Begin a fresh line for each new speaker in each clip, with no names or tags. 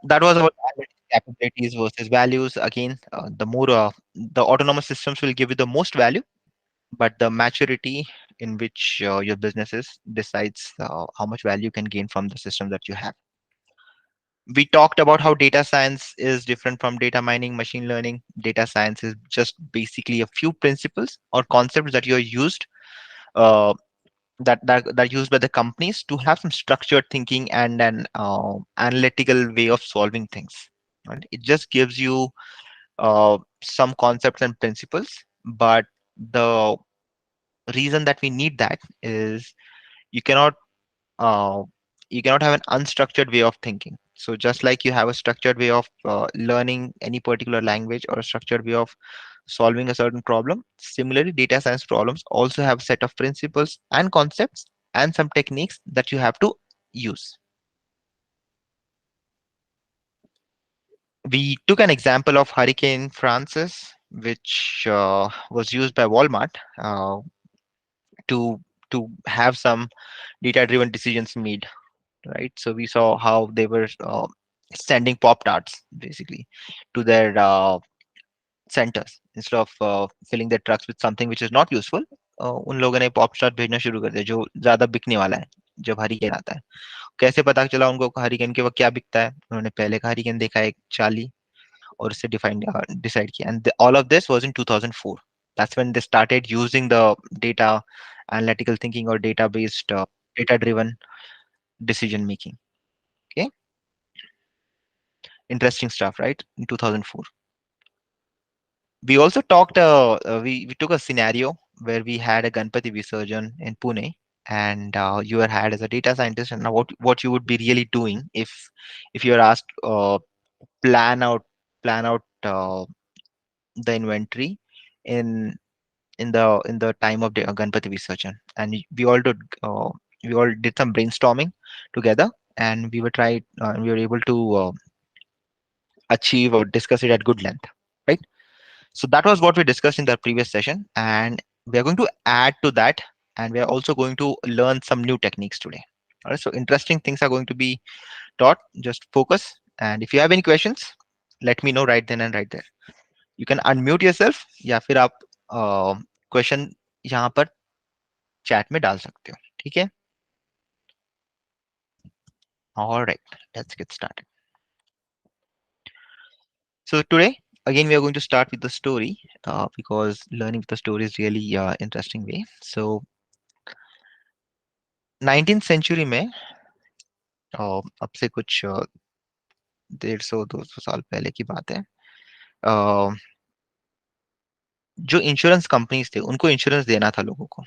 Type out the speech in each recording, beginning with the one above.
that was about analytic capabilities versus values. Again, the autonomous systems will give you the most value, but the maturity in which your business is decides how much value you can gain from the system that you have. We talked about how data science is different from data mining, machine learning. Data science is just basically a few principles or concepts that you're used uh, that used by the companies to have some structured thinking and an analytical way of solving things. Right? It just gives you some concepts and principles, but the reason that we need that is you cannot uh, you cannot have an unstructured way of thinking. So just like you have a structured way of learning any particular language or a structured way of solving a certain problem, similarly data science problems also have a set of principles and concepts and some techniques that you have to use. We took an example of Hurricane Francis, which was used by Walmart to have some data driven decisions made, right? So we saw how they were sending pop tarts basically to their centers instead of filling their trucks with something which is not useful. उन लोगों ने pop star भेजना शुरू कर दिया जो ज्यादा बिकने वाला है जब हरिकेन आता है. कैसे पता चला उनको हरिकेन के वक्त क्या बिकता है? उन्होंने पहले का हरिकेन देखा एक चाली और उससे डिफाइन डिसाइड किया. And all of this was in 2004. That's when they started using the data analytical thinking or data based data driven decision making. Okay, interesting stuff, right? In 2004. We also talked, we took a scenario where we had a Ganpati Visarjan in Pune, and you were hired as a data scientist, and now what you would be really doing if you are asked plan out plan out the inventory in in the time of the Ganpati Visarjan, and we all did some brainstorming together, and we were able to achieve or discuss it at good length, right? So that was what we discussed in the previous session, and we are going to add to that, and we are also going to learn some new techniques today. All right, so interesting things are going to be taught. Just focus, and if you have any questions, let me know right then and right there. You can unmute yourself, या फिर आप question यहाँ पर chat में डाल सकते हो, ठीक है? All right, let's get started. So today, again, we are going to start with the story because learning with the story is really interesting way. So 19th century में अब से कुछ 150-200 साल पहले की बात है. अ, जो इंश्योरेंस कंपनीज थे उनको इंश्योरेंस देना था लोगों को,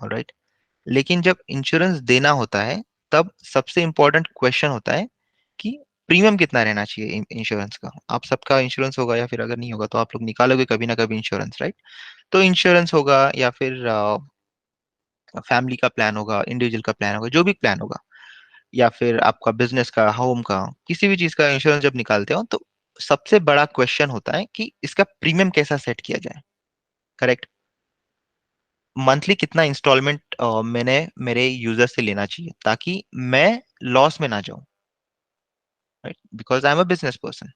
ऑलराइट. लेकिन जब इंश्योरेंस देना होता है तब सबसे इम्पोर्टेंट क्वेश्चन होता है कि प्रीमियम कितना रहना चाहिए इंश्योरेंस का. आप सबका इंश्योरेंस होगा या फिर अगर नहीं होगा तो आप लोग निकालोगे कभी ना कभी इंश्योरेंस, राइट? तो इंश्योरेंस होगा या फिर फैमिली का प्लान होगा, इंडिविजुअल का प्लान होगा, जो भी प्लान होगा, या फिर आपका बिजनेस का, होम का, किसी भी चीज का इंश्योरेंस जब निकालते हो तो सबसे बड़ा क्वेश्चन होता है कि इसका प्रीमियम कैसा सेट किया जाए. करेक्ट. मंथली कितना इंस्टॉलमेंट मैंने मेरे यूजर से लेना चाहिए ताकि मैं लॉस में ना जाऊं, right? Because I am a business person.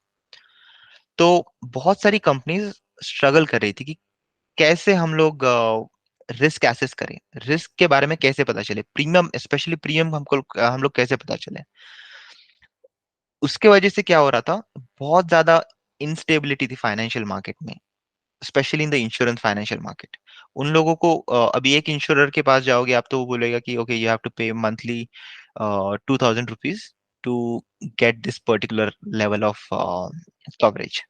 तो बहुत सारी कंपनीज स्ट्रगल कर रही थी कि कैसे हम लोग रिस्क एसेस करें, रिस्क के बारे में कैसे पता चले, प्रीमियम स्पेशली प्रीमियम हमको हम लोग कैसे पता चले. उसके वजह से क्या हो रहा था, बहुत ज्यादा इंस्टेबिलिटी थी फाइनेंशियल मार्केट में, specially in the insurance financial market. उन लोगों को अभी एक इंश्योरर के पास जाओगे आप तो वो बोलेगा कि okay you have to pay monthly ₹2000 to get this particular level of coverage.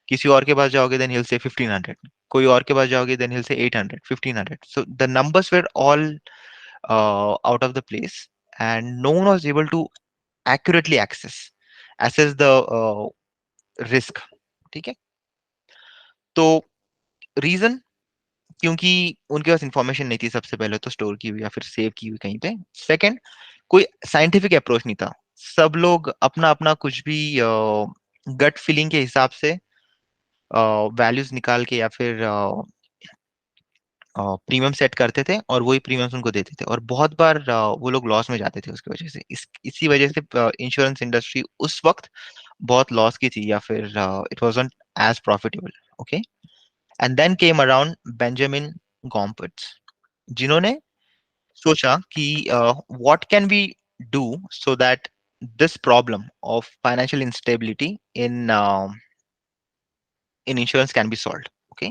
किसी और के पास जाओगे देन he'll say 1500. कोई और के पास जाओगे then he'll say 800, 1500. So the numbers were all out of the place, and no one was able to accurately assess the risk. ठीक है. तो रीजन, क्योंकि उनके पास इंफॉर्मेशन नहीं थी सबसे पहले तो स्टोर की हुई या फिर सेव की हुई कहीं पे. सेकंड, कोई साइंटिफिक अप्रोच नहीं था. सब लोग अपना अपना कुछ भी गट फीलिंग के हिसाब से वैल्यूज निकाल के या फिर प्रीमियम सेट करते थे और वही प्रीमियम्स उनको देते थे, और बहुत बार वो लोग लॉस में जाते थे उसकी वजह से। इसी वजह से इंश्योरेंस इंडस्ट्री उस वक्त बहुत लॉस की थी, या फिर it wasn't as profitable. Okay. And then came around Benjamin Gompertz, जिन्होंने सोचा कि what can we do so that this problem of financial instability in in insurance can be solved. Okay.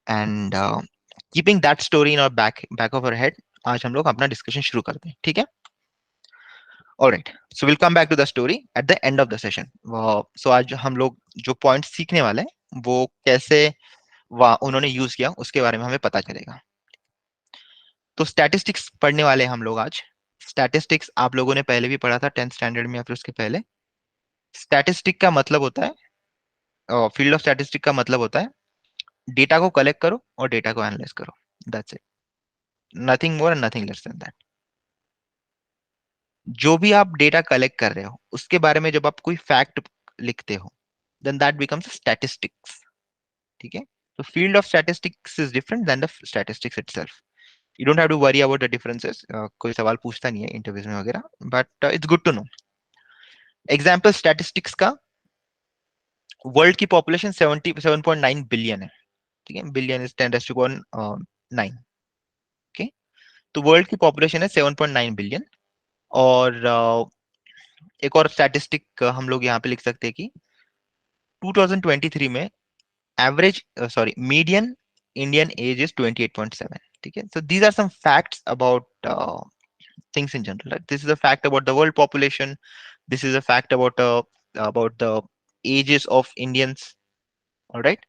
And keeping that story in our back of our head, आज हम लोग अपना discussion शुरू करते हैं, ठीक है? Alright, so will come back to the story at the end of the session. So आज हम लोग जो पॉइंट सीखने वाले हैं वो कैसे उन्होंने यूज किया उसके बारे में हमें पता चलेगा। तो स्टैटिस्टिक्स पढ़ने वाले हैं हम लोग आज। स्टैटिस्टिक्स आप लोगों ने पहले भी पढ़ा था 10th स्टैंडर्ड में या फिर उसके पहले। स्टैटिस्टिक का मतलब होता है, फील्ड ऑफ स्टैटिस्टिक का मतलब होता है डेटा को कलेक्ट करो और डेटा को एनालाइज करो, that's it, nothing more and nothing less than that. जो भी आप डेटा कलेक्ट कर रहे हो उसके बारे में जब आप कोई फैक्ट लिखते हो, देन दैट बिकम्स स्टैटिस्टिक्स, ठीक है? तो field of statistics is different than the statistics itself. You don't have to worry about the differences, कोई सवाल पूछता नहीं है इंटरव्यूज में वगैरह, but it's good to know. Example statistics का, वर्ल्ड की पॉपुलेशन 77.9 बिलियन है, ठीक है? Billion is 10⁻⁹ okay. तो वर्ल्ड की पॉपुलेशन है 7.9 बिलियन। और एक और स्टैटिस्टिक हम लोग यहाँ पे लिख सकते हैं कि 2023 में average, sorry, median Indian age is 28.7, ठीक है? So these are some facts about things in general, right? This is a fact about the world population. This is a fact about the ages of Indians. All right.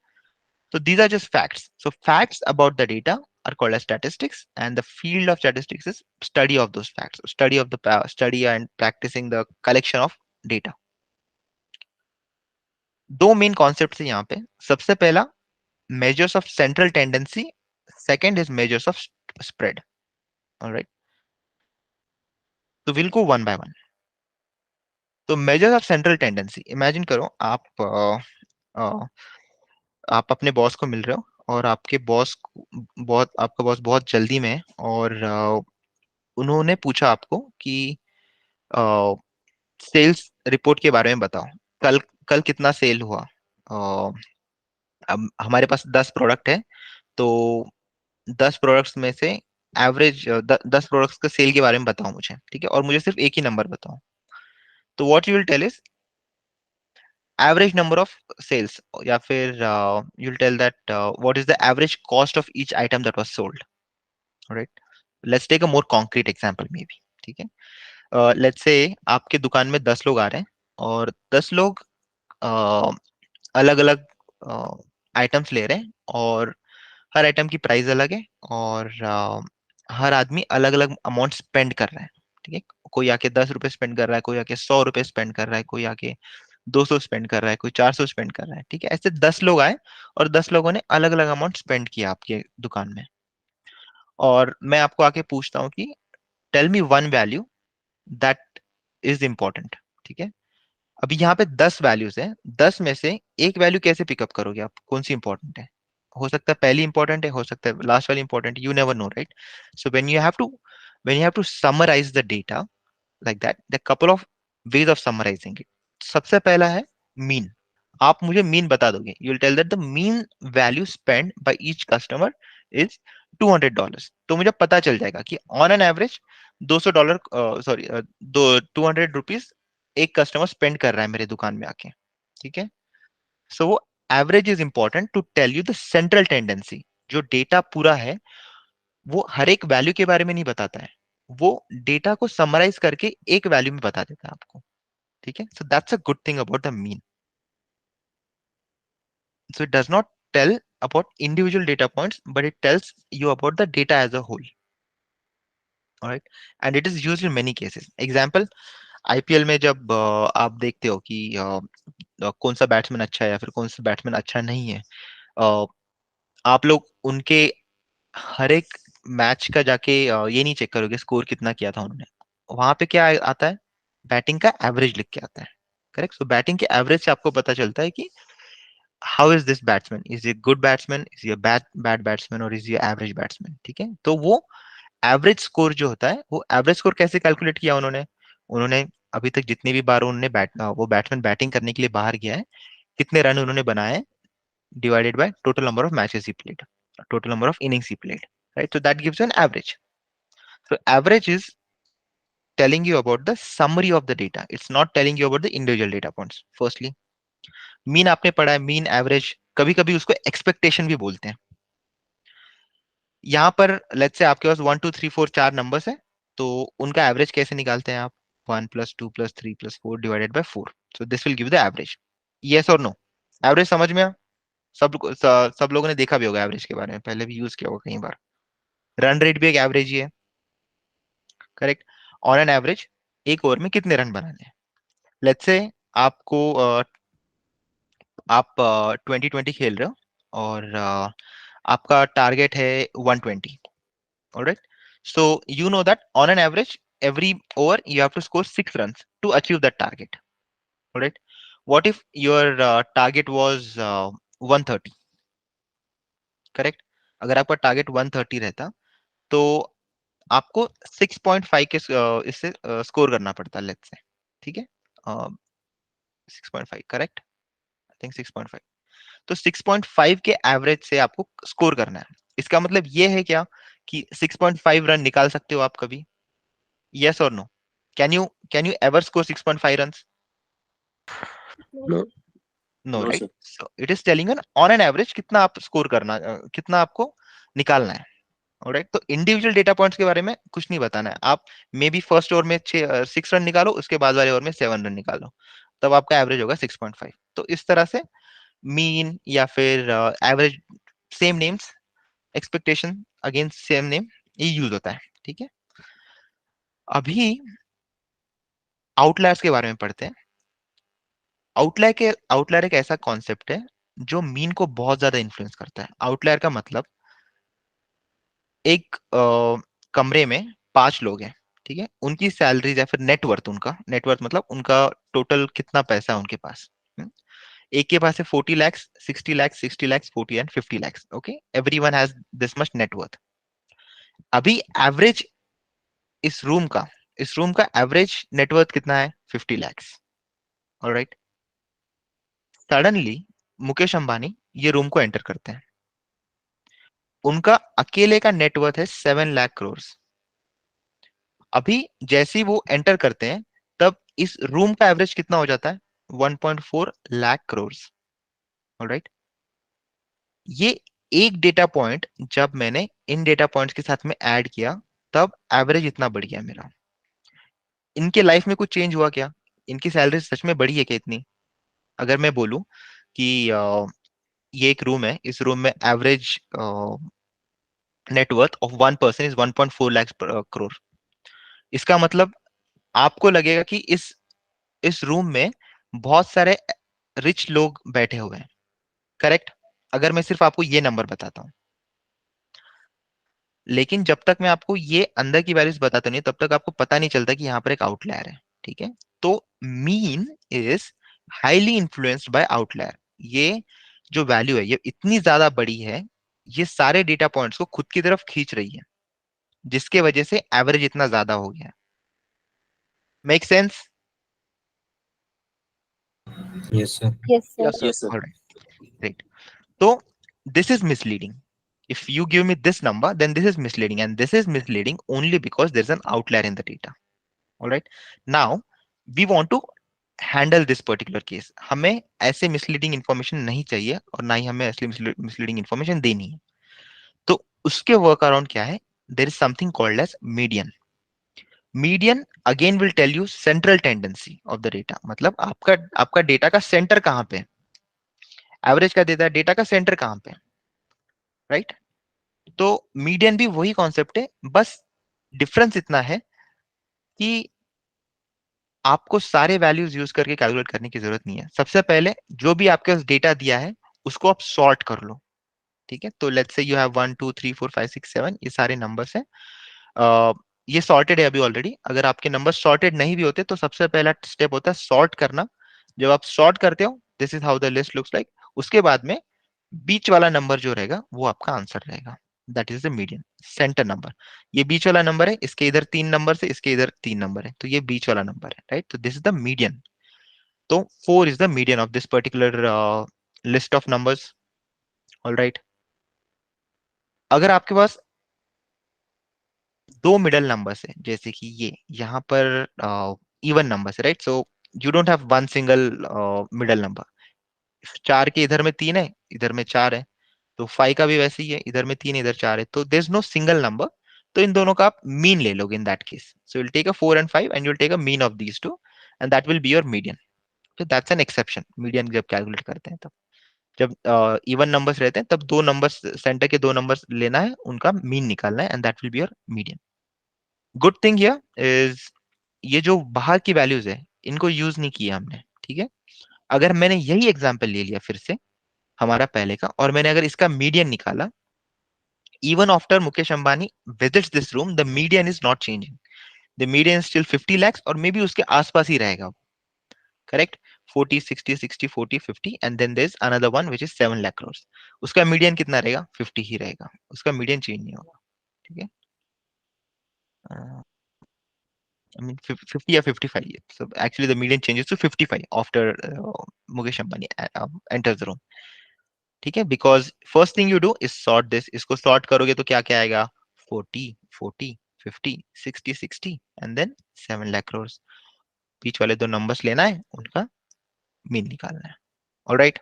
So these are just facts. So facts about the data are called as statistics, and the field of statistics is study of those facts, study of the study and practicing the collection of data. दो main concept है यहाँ पे। सबसे पहला, measures of central tendency. Second is measures of spread. All right. तो we'll go one by one. तो measures of central tendency, imagine करो अ, आप अपने बॉस को मिल रहे हो, और आपके बॉस बहुत, आपका बॉस बहुत जल्दी में है, और उन्होंने पूछा आपको कि सेल्स रिपोर्ट के बारे में बताओ। कल कल कितना सेल हुआ? अ, अब हमारे पास 10 प्रोडक्ट है, तो 10 प्रोडक्ट्स में से एवरेज 10 प्रोडक्ट्स का सेल के बारे में बताओ मुझे, ठीक है? और मुझे सिर्फ एक ही नंबर बताओ। तो what you will tell is average number of sales, या फिर you will tell that what is the average cost of each item that was sold. Right, let's take a more concrete example maybe, ठीक है? Let's say आपके दुकान में 10 लोग आ रहे हैं, और 10 लोग अलग अलग आइटम्स ले रहे हैं, और हर आइटम की प्राइस अलग है, और हर आदमी अलग अलग अमाउंट स्पेंड कर रहा है, ठीक है? कोई आके 10 रुपए स्पेंड कर रहा है, कोई आके 100 रुपए स्पेंड कर रहा है, कोई आके 200 स्पेंड कर रहा है, कोई 400 स्पेंड कर रहा है, ठीक है? ऐसे 10 लोग आए, और 10 लोगों ने अलग अलग अमाउंट स्पेंड किया आपके दुकान में। और मैं आपको आके पूछता हूँ कि tell me one value that is important, ठीक है? अभी यहाँ पे 10 वैल्यूज है, 10 में से एक वैल्यू कैसे पिकअप करोगे आप? कौन सी इंपॉर्टेंट है? हो सकता है पहली इंपॉर्टेंट है, हो सकता है लास्ट वाली important, you never know, right? So when you have to summarise the data like that, the couple of ways of summarising it. सबसे पहला है मीन। आप मुझे मीन बता दोगे, you will tell that the mean value spend by each customer is $200। तो मुझे पता चल जाएगा कि ऑन एन एवरेज $200, सॉरी, दो ₹200 एक कस्टमर स्पेंड कर रहा है मेरे दुकान में आके, ठीक है? सो वो average is important to tell you the central tendency. जो डेटा पूरा है वो हर एक वैल्यू के बारे में नहीं बताता है, वो डेटा को समराइज करके एक वैल्यू में बता देता है आपको, ठीक है? So that's a good thing about the mean. So it does not tell about individual data points, but it tells you about the data as a whole. All right, and it is used in many cases. Example, IPL में जब आप देखते हो कि कौन सा batsman अच्छा है या फिर कौन सा बैट्समैन अच्छा नहीं है, अ, आप लोग उनके हर एक मैच का जाके ये नहीं चेक करोगे स्कोर कितना किया था उन्होंने। वहां पे क्या आता है? बैटिंग का एवरेज लिख के आता है, करेक्ट? सो बैटिंग के एवरेज से आपको पता चलता है कि how is this batsman, is a good batsman, is ये बैड बैट्समैन, और इज ये एवरेज बैट्समैन, ठीक है। तो वो एवरेज स्कोर जो होता है, वो एवरेज स्कोर कैसे कैलकुलेट किया उन्होंने, उन्होंने अभी तक जितनी भी बार उन्होंने वो बैट्समैन बैटिंग करने के लिए बाहर गया है, कितने रन उन्होंने बनाए, divided by total number of matches he played, total number of innings he played, right? So that gives you an average. So average is telling you about the summary of the data. It's not telling you about the individual data points. Firstly, mean आपने पढ़ा है, mean average, कभी कभी उसको expectation भी बोलते हैं। यहाँ पर लेट्स से आपके पास 1 2 3 4 4 नंबर्स है, तो उनका एवरेज कैसे निकालते हैं आप, 1 + 2 + 3 + 4 divided by 4, so this will give the average. Yes और नो, एवरेज समझ में आया? सब लोगों ने देखा भी होगा एवरेज के बारे में, पहले भी यूज किया होगा कई बार। रन रेट भी एक एवरेज ही है, करेक्ट। ऑन एन एवरेज एक ओवर में कितने रन बनाने हैं, लेट्स से आपको आप 2020 खेल रहे हो, और आपका टारगेट है 120, alright. So you know that on an average every over you have to score 6 runs to achieve that target, all right? What if your target was 130, correct? अगर आपका टारगेट 130 रहता, तो आपको 6.5 के इससे स्कोर करना पड़ता, लेट्स से, ठीक है। 6.5, करेक्ट, आई थिंक 6.5। तो 6.5 के एवरेज से आपको स्कोर करना है। इसका मतलब ये है क्या कि 6.5 रन निकाल सकते हो आप कभी? यस और no? Can you ever score 6.5 run?
No.
No,
No,
right?
sir.
So it is telling an on an average कितना आप स्कोर करना, कितना आपको निकालना है, ऑलराइट। तो इंडिविजुअल डेटा पॉइंट्स के बारे में कुछ नहीं बताना है। आप मे बी फर्स्ट ओवर में 6 रन निकालो, उसके बाद वाले ओवर में 7 रन निकालो, तब आपका एवरेज होगा 6.5। तो इस तरह से मीन या फिर average, same names, expectation against same name, ये यूज होता है, ठीक है। अभी आउटलायर्स के बारे में पढ़ते हैं। आउटलायर एक ऐसा कॉन्सेप्ट है जो मीन को बहुत ज्यादा इन्फ्लुएंस करता है। आउटलायर का मतलब, एक कमरे में 5 लोग हैं, ठीक है, उनकी सैलरीज या फिर नेटवर्थ, उनका नेटवर्थ मतलब उनका टोटल कितना पैसा है उनके पास। एक के पास है 40 lakhs, 60 lakhs, 60 lakhs, 40 and 50 lakhs, okay, everyone has this much net worth. अभी एवरेज इस रूम का एवरेज नेटवर्थ कितना है, 50 lakhs, alright. Suddenly Mukesh Ambani ये रूम को एंटर करते हैं, उनका अकेले का नेटवर्थ है 7 लाख करोड़। अभी जैसे ही वो एंटर करते हैं, तब इस रूम का एवरेज कितना हो जाता है, 1.4 लाख करोड़, ऑलराइट। ये एक डेटा पॉइंट जब मैंने इन डेटा पॉइंट्स के साथ में ऐड किया, तब एवरेज इतना बढ़ गया मेरा। इनके लाइफ में कुछ चेंज हुआ क्या, इनकी सैलरी सच में बढ़ी है क्या इतनी? अगर मैं बोलूं कि ये एक रूम है, इस रूम में average net worth of one person is 1.4 lakh crore, इसका मतलब आपको लगेगा कि इस रूम में बहुत सारे रिच लोग बैठे हुए हैं, करेक्ट, अगर मैं सिर्फ आपको ये नंबर बताता हूं। लेकिन जब तक मैं आपको ये अंदर की वैल्यूज बताता नहीं, तब तक आपको पता नहीं चलता कि यहाँ पर एक आउटलायर है, ठीक है। तो mean is highly influenced by outlier. ये जो वैल्यू है ये इतनी ज्यादा बड़ी है, ये सारे डेटा पॉइंट्स को खुद की तरफ खींच रही है, जिसके वजह से एवरेज इतना ज्यादा हो गया। Make sense?
Yes, sir.
Yes, sir.
Yes, sir.
Alright, great. तो this is misleading. If you give me this number, then this is misleading, and this is misleading only because there's an outlier in the data. All right. Now we want to handle this particular case. हमें ऐसे misleading information नहीं चाहिए, और ना ही हमें असली misleading information देनी है। तो उसके वर्क अराउंड क्या है? There is something called as median. Median again will tell you central tendency of the data. मतलब आपका डेटा का सेंटर कहाँ पे है? एवरेज का देता है, डेटा का सेंटर कहाँ पे है, राइट? तो मीडियन भी वही कॉन्सेप्ट है, बस डिफरेंस इतना है कि आपको सारे वैल्यूज यूज करके कैलकुलेट करने की जरूरत नहीं है। सबसे पहले जो भी आपके पास डेटा दिया है उसको आप सॉर्ट कर लो, ठीक है। तो लेट्स से यू हैव 1 2 3 4 5 6 7, ये सारे नंबर्स हैं। ये सॉर्टेड है अभी ऑलरेडी। अगर आपके नंबर सॉर्टेड नहीं भी होते, तो सबसे पहला स्टेप होता है सॉर्ट करना। जब आप सॉर्ट करते हो, this is how the list looks like. उसके बाद में बीच वाला नंबर जो रहेगा वो आपका आंसर रहेगा, that is the median, centre number. ये बीच वाला नंबर है, इसके इधर 3 नंबर से इसके इधर 3 नंबर है, तो ये बीच वाला नंबर है, राइट? तो दिस इज द मीडियन। तो 4 is the median of this particular list of numbers. All right, अगर आपके पास दो मिडल नंबर्स है, जैसे कि ये यहाँ पर इवन नंबर्स है, right? So you don't have one single middle number. 4 के इधर में 3 है, इधर में 4 है, तो 5 का भी वैसे ही है, इधर में 3 इधर 4 है, तो there is no single number. तो इन दोनों का आप मीन ले लोगे in that case. So will take a 4 and 5 and you will take a mean of these two, and that will be your median. तो दैट्स एन एक्सेप्शन, मीडियन जब कैलकुलेट करते हैं तब। जब इवन नंबर्स रहते हैं तब दो नंबर्स, सेंटर के दो नंबर्स लेना है, उनका मीन निकालना है, and that will be your median. Good thing here is ये जो बाहर की वैल्यूज है इनको यूज नहीं किया हमने, ठीक है? अगर मैंने यही एग्जांपल ले लिया फिर से हमारा पहले का, और मैंने अगर इसका मीडियन निकाला, even after Mukesh Ambani visits this room, the median is not changing. The median is still 50 lakhs, और मे बी उसके आसपास ही रहेगा, correct? 40 60 60 40 50, and then there is another one which is 7 lakh crore. उसका मीडियन कितना रहेगा? 50 ही रहेगा, उसका मीडियन चेंज नहीं होगा, ठीक है? I mean 50 or 55 years. So actually the median changes to 55 after Mukesh Ambani enters the room. ठीक है? Because first thing you do is sort this. इसको sort करोगे तो क्या क्या आएगा? 40 40 50 60 60 and then 7 lakh crores. बीच वाले दो नंबर्स लेना है, उनका मीन निकालना है। ऑलराइट,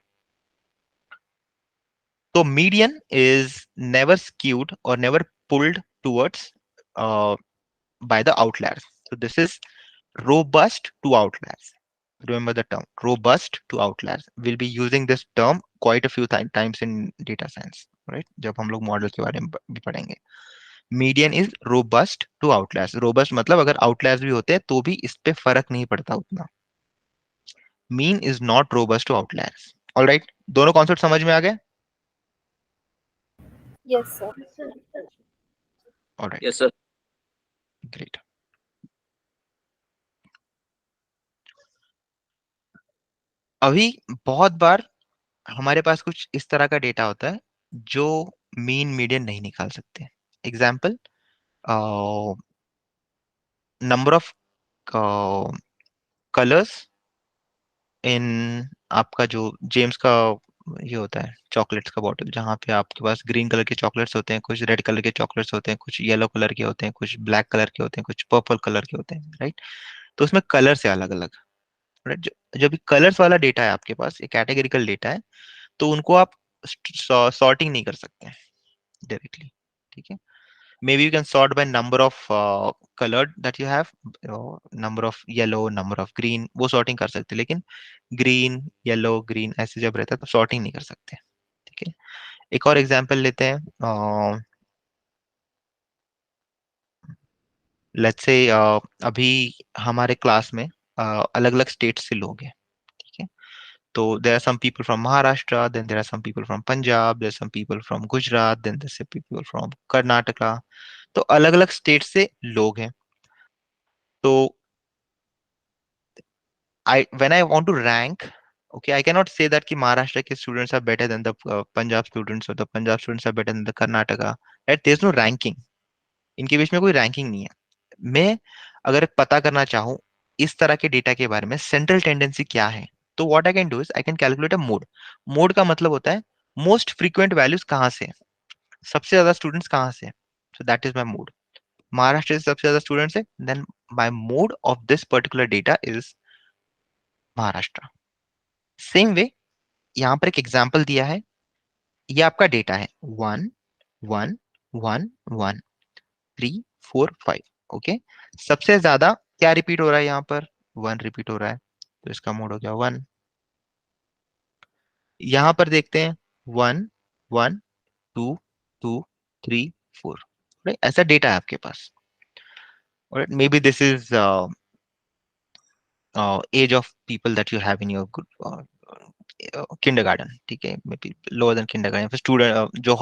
तो median is never skewed or never pulled towards by the outliers. So this is robust to outliers. Remember the term robust to outliers. We'll be using this term quite a few times in data science, right? जब हम लोग model के बारे में भी पढ़ेंगे। Median is robust to outliers. Robust मतलब अगर आउटलायर्स भी होते हैं तो भी इस पे फर्क नहीं पड़ता उतना। Mean is not robust to outliers. Alright, दोनों कॉन्सेप्ट समझ में आ गए?
Yes, sir.
Alright,
Yes, sir.
Great. अभी बहुत बार हमारे पास कुछ इस तरह का डेटा होता है जो मीन मीडियन नहीं निकाल सकते। एग्जाम्पल, नंबर ऑफ कलर्स इन आपका जो जेम्स का ये होता है चॉकलेट्स का बॉटल, जहाँ पे आपके पास ग्रीन कलर के चॉकलेट्स होते हैं, कुछ रेड कलर के चॉकलेट्स होते हैं, कुछ येलो कलर के होते हैं, कुछ ब्लैक कलर के होते हैं, कुछ पर्पल कलर के होते हैं, राइट? तो उसमें कलर से अलग अलग, राइट? जब कलर्स वाला डेटा है आपके पास, ये कैटेगरिकल डेटा है, तो उनको आप सॉर्टिंग नहीं कर सकते डायरेक्टली, ठीक है? Maybe you can sort by number of colored that you have, number of yellow, number of green, वो sorting कर सकते हैं, लेकिन green yellow green ऐसे जब रहता है तो sorting नहीं कर सकते, ठीक है? एक और एग्जांपल लेते हैं। लेट्स से अभी हमारे क्लास में अलग अलग स्टेट से लोग हैं, ठीक है? तो there are some people from Maharashtra, then there are some people from Punjab, there's some people from Gujarat, then there's some people from Karnataka। तो अलग अलग स्टेट से लोग हैं। तो I when I want to rank, okay, I cannot say that कि Maharashtra के students are better than the Punjab students or the Punjab students are better than the Karnataka, right? There's no ranking, इनके बीच में कोई ranking नहीं है। मैं अगर पता करना चाहूँ इस तरह के डेटा के बारे में सेंट्रल टेंडेंसी क्या है, तो what I can do is I can calculate a mode. Mode का मतलब होता है मोस्ट फ्रीक्वेंट वैल्यूज कहाँ से है, सबसे ज्यादा स्टूडेंट्स कहाँ से है। So that is my mode. Maharashtra से सबसे ज्यादा स्टूडेंट्स है, then my mode of this particular data is Maharashtra. Same way यहाँ पर एक एग्जाम्पल दिया है, ये आपका डेटा है 1 1 1 1 3 4 5। ओके, सबसे ज्यादा क्या रिपीट हो रहा है यहाँ पर? 1 रिपीट हो रहा है, तो इसका मोड हो गया 1। यहाँ पर देखते हैं 1 1 2 2 3 4, ऐसा डेटा है आपके पास। Maybe this is age of people that you have in your kindergarten, ठीक है? Maybe lower than kindergarten. फिर स्टूडेंट जो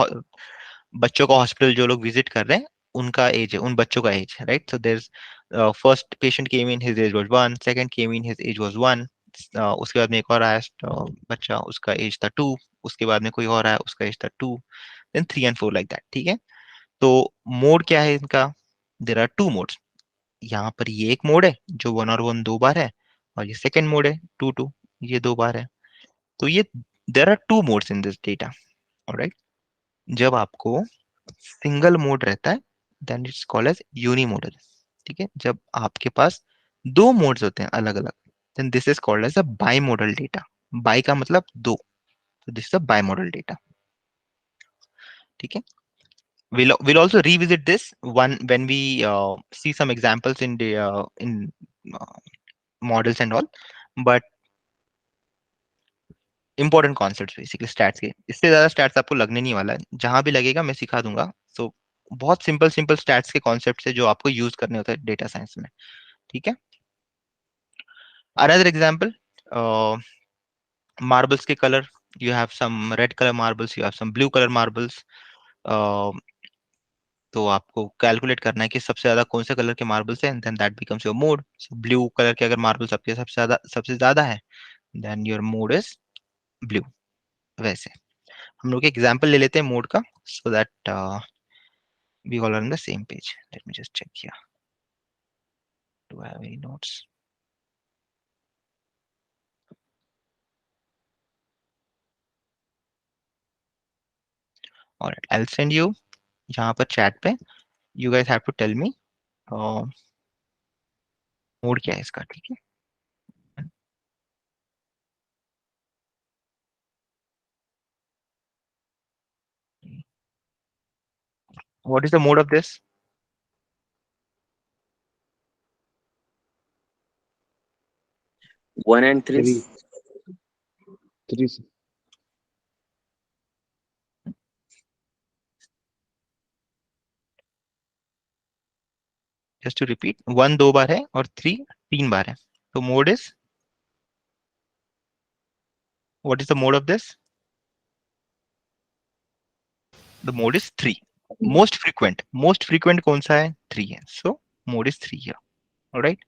बच्चों का हॉस्पिटल जो लोग विजिट कर रहे हैं उनका एज है, उन बच्चों का एज है, right? So there first patient came in, his age was 1, second came in, his age was 1, उसके बाद में एक और आया बच्चा, उसका एज था 2, उसके बाद में कोई और आया, उसका एज था 2, देन 3 and 4 लाइक दैट, ठीक है। तो मोड क्या है इनका? There are 2 modes. यहाँ पर ये एक मोड है जो 1 और 1 दो बार है, और ये सेकंड मोड है 2 2, ये दो बार है। तो ये there are 2 modes in this data, alright. जब आपको सिंगल मोड रहता है then it's called as unimodal, ठीक है। जब आपके पास दो मोड्स होते हैं अलग अलग, then this is called as a bimodal data. Bi का मतलब दो, तो this is a bimodal data, ठीक है। We'll also revisit this one when we see some examples in the uh, models and all, but important concepts basically stats के। इससे ज्यादा stats आपको लगने नहीं वाला है, जहां भी लगेगा मैं सिखा दूंगा। सो बहुत सिंपल सिंपल स्टैट्स के कॉन्सेप्ट है जो आपको यूज करने होते हैं डेटा साइंस में, ठीक है। अनदर एग्जांपल, मार्बल्स के colour, you have some red colour marbles, you have some blue colour marbles. तो आपको कैलकुलेट करना है कि सबसे ज्यादा कौन से कलर के मार्बल्स हैं, then that becomes your mode. Blue colour के अगर मार्बल्स आपके सबसे ज्यादा है, then your mode is blue. वैसे हम लोग एग्जांपल ले लेते हैं मोड का, so that we all are on the same page. Let me just check here, do I have any notes? Alright, I will send you यहाँ पर chat पे, you guys have to tell me mode क्या है इसका, ठीक है। What is the mode of this?
1 and 3.
3. 3.
Just to repeat, 1 दो बार है और 3 तीन बार है, तो mode is, what is the mode of this? The mode is 3। Most frequent कौन सा है? 3 है, सो mode is 3 here, alright.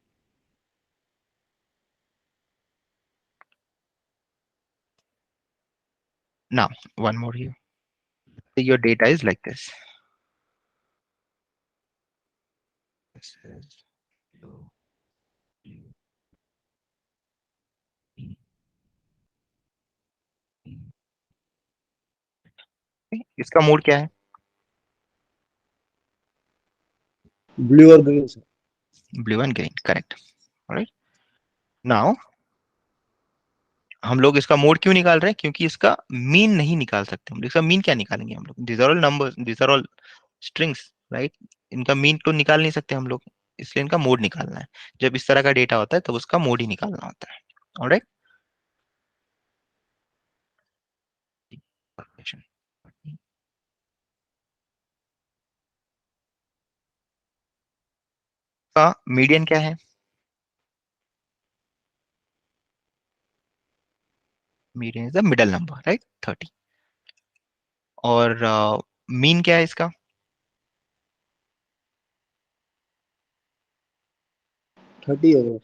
Now, one more here. So your data is like this. This is blue, blue, green, green. Okay, इसका mode क्या है?
Blue or green, sir?
Blue and green, correct, alright. Now हम लोग इसका mode क्यों निकाल रहे हैं? क्योंकि इसका मीन नहीं निकाल सकते हम लोग। इसका मीन क्या निकालेंगे हम लोग? This are all numbers, this are all strings, right. इनका मीन तो निकाल नहीं सकते हम लोग, इसलिए इनका मोड निकालना है। जब इस तरह का डेटा होता है तब उसका मोड ही निकालना होता है, ऑलराइट। का मीडियन क्या है? Median is the middle number, right, 30। और मीन क्या है इसका?
30 होगा।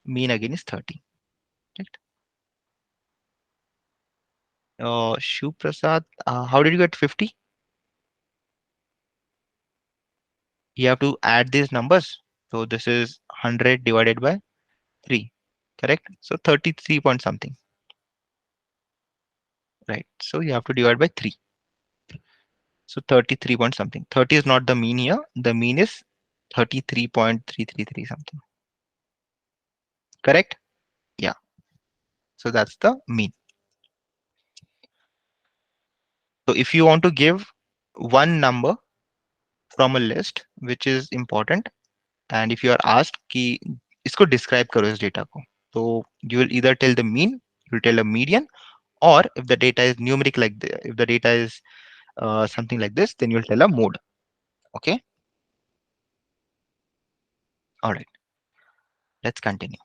Mean again is 30, right. Shiv Prasad, how did you get 50? You have to add these numbers. So this is 100 divided by 3, correct? So 33 point something, right? So you have to divide by 3. So 33 point something. 30 is not the mean here. The mean is 33.333 something, correct? Yeah. So that's the mean. So if you want to give one number from a list which is important, and if you are asked कि इसको describe करो इस data को, तो you will either tell the mean, you will tell a median, or if the data is numeric if the data is something like this, then you'll tell a mode. Okay, all right, let's continue.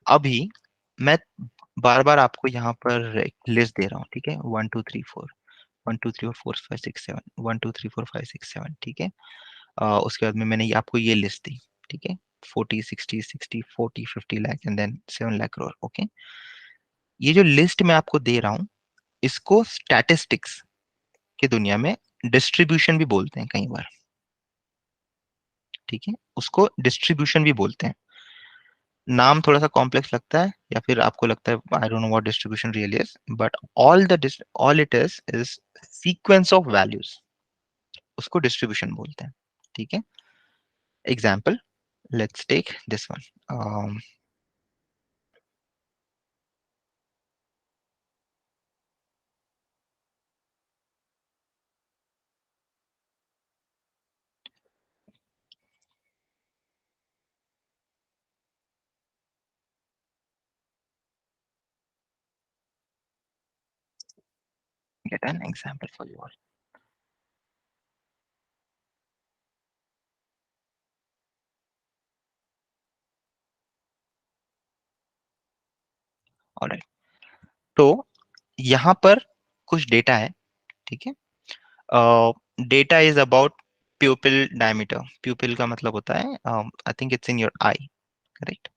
अभी मैं बार बार आपको यहाँ पर एक list दे रहा हूँ, ठीक है। 1 2 3 4, 1 2 3 4 5 6 7, 1 2 3 4 5 6 7, ठीक है। उसके बाद में मैंने आपको ये लिस्ट दी, ठीक है। 40, 60, 60, 40, 50 lakh and then 7 lakh crore. Okay, ये जो लिस्ट मैं आपको दे रहा हूं, इसको स्टैटिस्टिक्स की दुनिया में डिस्ट्रीब्यूशन भी बोलते हैं कई बार, ठीक है, उसको डिस्ट्रीब्यूशन भी बोलते हैं। नाम थोड़ा सा कॉम्प्लेक्स लगता है या फिर आपको लगता है I don't know what distribution really is, but all it is sequence of values, उसको डिस्ट्रीब्यूशन बोलते हैं, ठीक है। Example, let's take this one. Get an example for you all. Alright. तो यहाँ पर कुछ डेटा है, ठीक है। Data is about प्यूपिल diameter. प्यूपिल का मतलब होता है I think it's in your I, correct.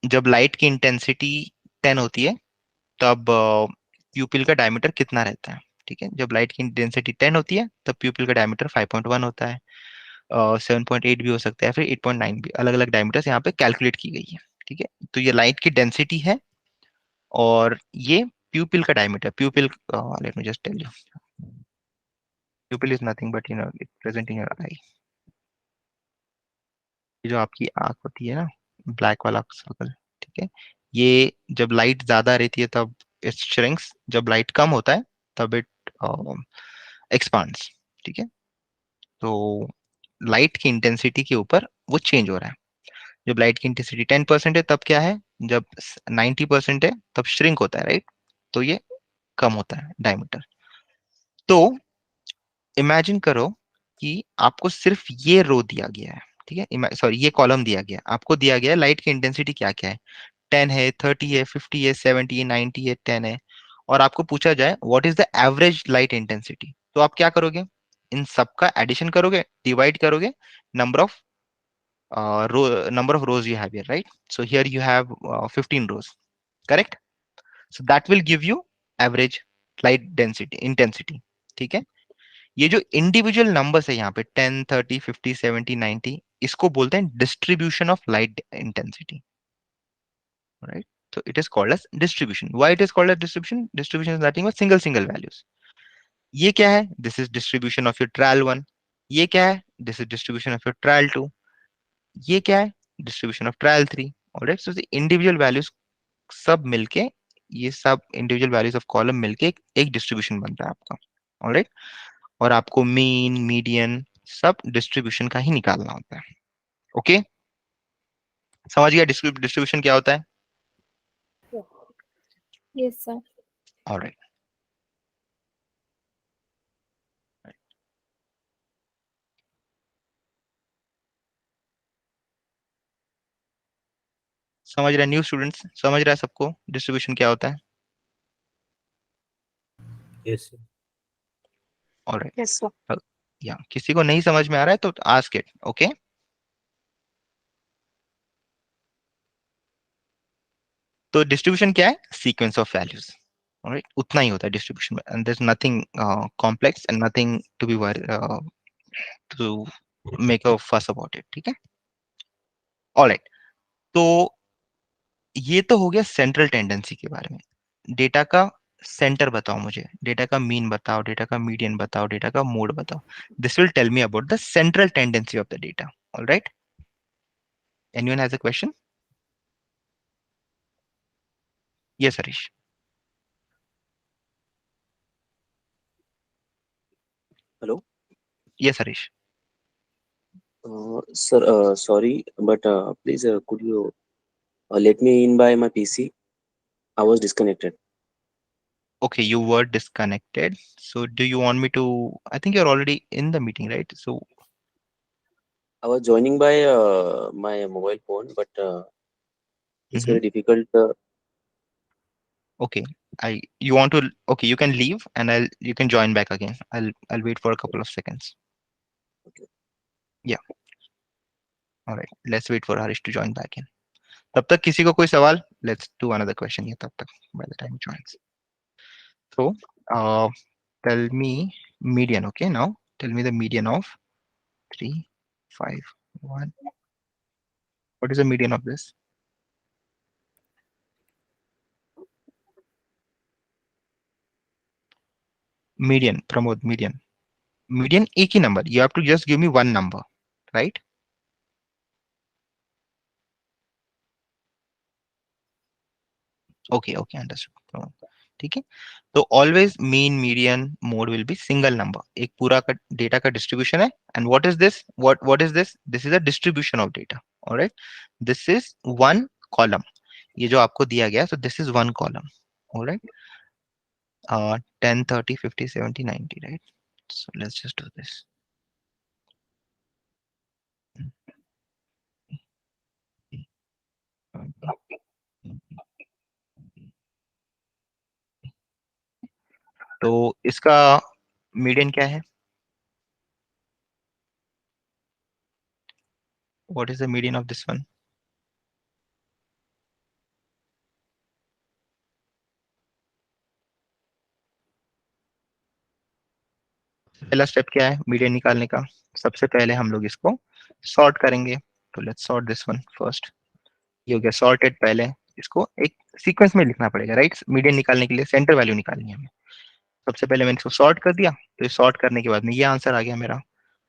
जब लाइट की इंटेंसिटी 10 होती है तब प्यूपिल का डायमीटर कितना रहता है, ठीक है। जब लाइट की इंटेंसिटी 10 होती है तब प्यूपिल का डायमीटर 5.1 होता है, 7.8 भी हो सकता है, फिर 8.9 भी, अलग अलग डायमीटर्स यहाँ पे कैलकुलेट की गई है, ठीक है। तो ये लाइट की डेंसिटी है और ये प्यूपिल का diameter. Pupil, let me just tell you, pupil is nothing but it present in your eye. ये जो आपकी आंख होती है ना, ब्लैक वाला सर्कल, ठीक है, ये जब लाइट ज्यादा रहती है तब इट श्रिंक्स, जब लाइट कम होता है तब इट एक्सपांड्स, ठीक है। तो लाइट की इंटेंसिटी के ऊपर वो चेंज हो रहा है। जब लाइट की इंटेंसिटी 10% है तब क्या है, जब 90% है तब श्रिंक होता है, राइट। तो ये कम होता है डायमीटर। तो इमेजिन करो कि आपको सिर्फ ये रो दिया गया है, ठीक है, सॉरी ये कॉलम दिया गया है, आपको दिया गया है लाइट की इंटेंसिटी क्या क्या है, 10 है, 30 है, 50 है, 70 है, 90 है, 10 है, और आपको पूछा जाए what is the average light intensity, तो आप क्या करोगे, इन सबका एडिशन करोगे, डिवाइड करोगे number of number of rows you have here, right? So here you have 15 rows, correct? So that will give you average light density intensity, ठीक है। ये जो इंडिविजुअल नंबर्स है यहाँ पे 10, 30, 50, 70, 90, इसको बोलते हैं distribution of light intensity, right. So it is called as distribution. Why it is called as distribution? Distribution is nothing but single values. ये क्या है, this is distribution of your trial one. ये क्या है, this is distribution of your trial two. ये क्या है, distribution of trial three. Alright, so individual values सब मिलके, ये सब इंडिविजुअल वैल्यूज ऑफ कॉलम मिलके एक डिस्ट्रीब्यूशन बनता है आपका। ऑलराइट, और आपको मीन मीडियन सब डिस्ट्रीब्यूशन का ही निकालना होता है। ओके, समझ गया डिस्ट्रीब्यूशन क्या होता है?
Yes, sir.
ऑलराइट, समझ रहा है न्यू स्टूडेंट्स, समझ रहा है सबको डिस्ट्रीब्यूशन क्या होता है?
Yes, sir.
Alright,
Yes, sir.
या किसी को नहीं समझ में आ रहा है तो आस्क इट, ओके। तो डिस्ट्रीब्यूशन क्या है, सीक्वेंस ऑफ वैल्यूज, ऑलराइट, उतना ही होता है डिस्ट्रीब्यूशन में, and there is nothing complex and nothing to be to make a fuss about it, ठीक है। ऑलराइट, तो ये तो हो गया सेंट्रल टेंडेंसी के बारे में। डेटा का सेंटर बताओ मुझे, डेटा का मीन बताओ, डेटा का मीडियन बताओ, डेटा का मोड बताओ। This will tell me about the central tendency of the data. Alright, anyone has a question? Yes Harish.
Hello.
Yes Harish.
Sir, sorry, but please, could you let me in by my PC? I was disconnected.
Okay, you were disconnected. So do you want me to? I think you're already in the meeting, right? So
I was joining by my mobile phone, but it's
mhm.
very difficult.
Okay, I you want to? Okay, you can leave and you can join back again. I'll wait for a couple of seconds.
Okay.
Yeah. Alright, let's wait for Harish to join back in. तब तक किसी को कोई सवाल? Let's do another question ये तब तक by the time joins. So, tell me median. Okay, now tell me the median of 3, 5, 1. What is the median of this? Median, Pramod, median. Median एक ही number. You have to just give me one number, right? Okay, okay, understood. Pramod. ठीक है. तो always mean, median, mode will be single number. एक पूरा का data का distribution है. And what is this? What is this? This is a distribution of data. All right. This is one column. ये जो आपको दिया गया, so this is one column. All right. 10, 30, 50, 70, 90, right? So let's just do this. तो इसका median क्या है? What is the median of this one? पहला स्टेप क्या है मीडियन निकालने का? सबसे पहले हम लोग इसको सॉर्ट करेंगे. तो let's sort this one first. ये हो गया सॉर्टेड. पहले इसको एक सीक्वेंस में लिखना पड़ेगा, राइट? मीडियन निकालने के लिए सेंटर वैल्यू निकालनी है हमें. सबसे पहले मैंने इसको सॉर्ट कर दिया, तो सॉर्ट करने के बाद में ये आंसर आ गया मेरा.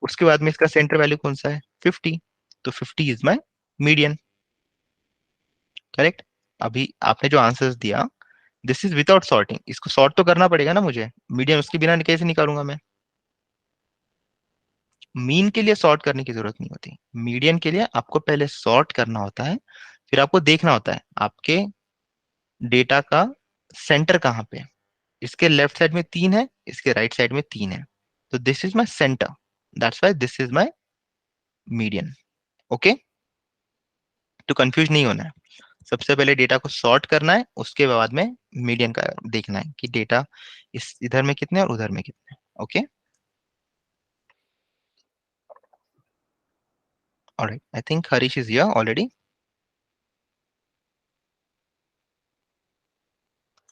उसके बाद में इसका सेंटर वैल्यू कौन सा है? 50. तो 50 इज माई मीडियन. करेक्ट. अभी आपने जो आंसर्स दिया, दिस इज विदाउट सॉर्टिंग. इसको सॉर्ट तो करना पड़ेगा ना मुझे. मीडियन उसके बिना कैसे निकालूंगा मैं? मीन के लिए सॉर्ट करने की जरूरत नहीं होती. मीडियन के लिए आपको पहले सॉर्ट करना होता है, फिर आपको देखना होता है आपके डेटा का सेंटर कहाँ पे है. इसके लेफ्ट साइड में 3 है, इसके राइट साइड में 3 है. तो this is my centre. That's why this is my median. Okay. तो कंफ्यूज नहीं होना है. सबसे पहले डेटा को सॉर्ट करना है, उसके बाद में मीडियन का देखना है कि डेटा इस इधर में कितने और उधर में कितने. Okay. Alright, I think Harish is here already.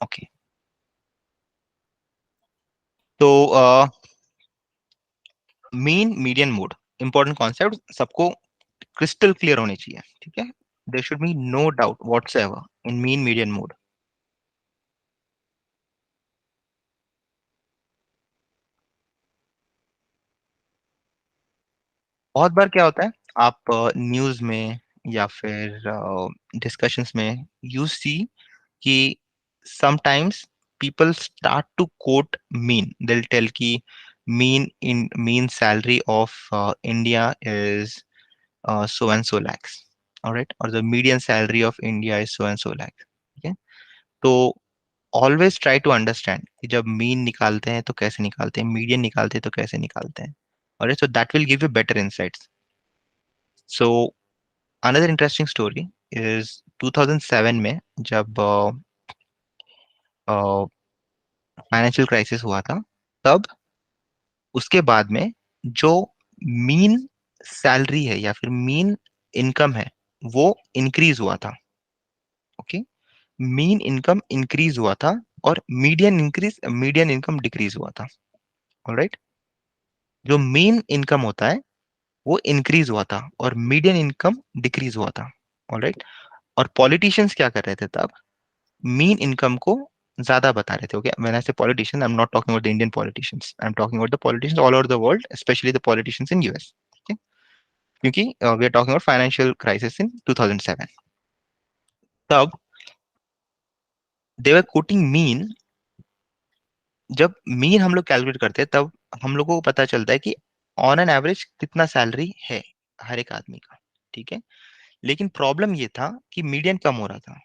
Okay. तो mean median mode important concept सबको क्रिस्टल क्लियर होने चाहिए. ठीक है. There should be no doubt whatsoever in mean median mode. बहुत बार क्या होता है, आप न्यूज में या फिर डिस्कशंस में यू सी कि sometimes people start to quote mean. They'll tell ki mean salary of India is so and so lakhs. All right. Or the median salary of India is so and so lakhs. Okay. तो always try to understand कि जब mean निकालते हैं तो कैसे निकालते हैं, median निकालते हैं तो कैसे निकालते हैं. Alright, so that will give you better insights. So another interesting story is 2007 में जब फाइनेंशियल क्राइसिस हुआ था, तब उसके बाद में जो मीन सैलरी है या फिर मीन इनकम है वो इंक्रीज हुआ था. ओके. मीन इनकम इंक्रीज हुआ था और मीडियन इनकम डिक्रीज हुआ था. ऑलराइट. जो मीन इनकम होता है वो इंक्रीज हुआ था और मीडियन इनकम डिक्रीज हुआ था. ऑलराइट. और पॉलिटिशियंस क्या कर रहे थे तब? मीन इनकम को ज्यादा बता रहे थे. Okay. When I say politician, I am not talking about the Indian politicians, I am talking about the politicians all over the world, specially the politicians in US. क्योंकि we are talking about financial crisis in 2007. तब they were quoting mean. जब mean हम लोग calculate करते हैं तब हम लोगों को पता चलता है कि ऑन एन एवरेज कितना सैलरी है हर एक आदमी का. ठीक है. लेकिन प्रॉब्लम ये था कि मीडियन कम हो रहा था.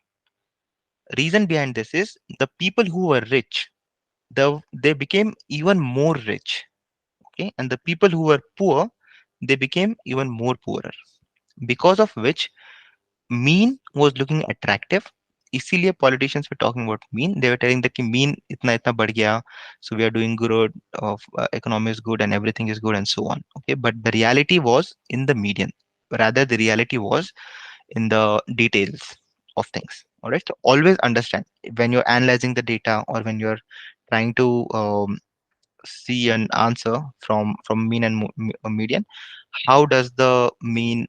Reason behind this is the people who were rich, they became even more rich. Okay. And the people who were poor, they became even more poorer, because of which mean was looking attractive. इसीलिए politicians were talking about mean. They were telling that कि mean इतना इतना बढ़ गया, so we are doing good, of economy is good and everything is good and so on. Okay. But the reality was in the median. rather the reality was in the details of things. All right, so always understand when you're analyzing the data or when you're trying to see an answer from mean and median, how does the mean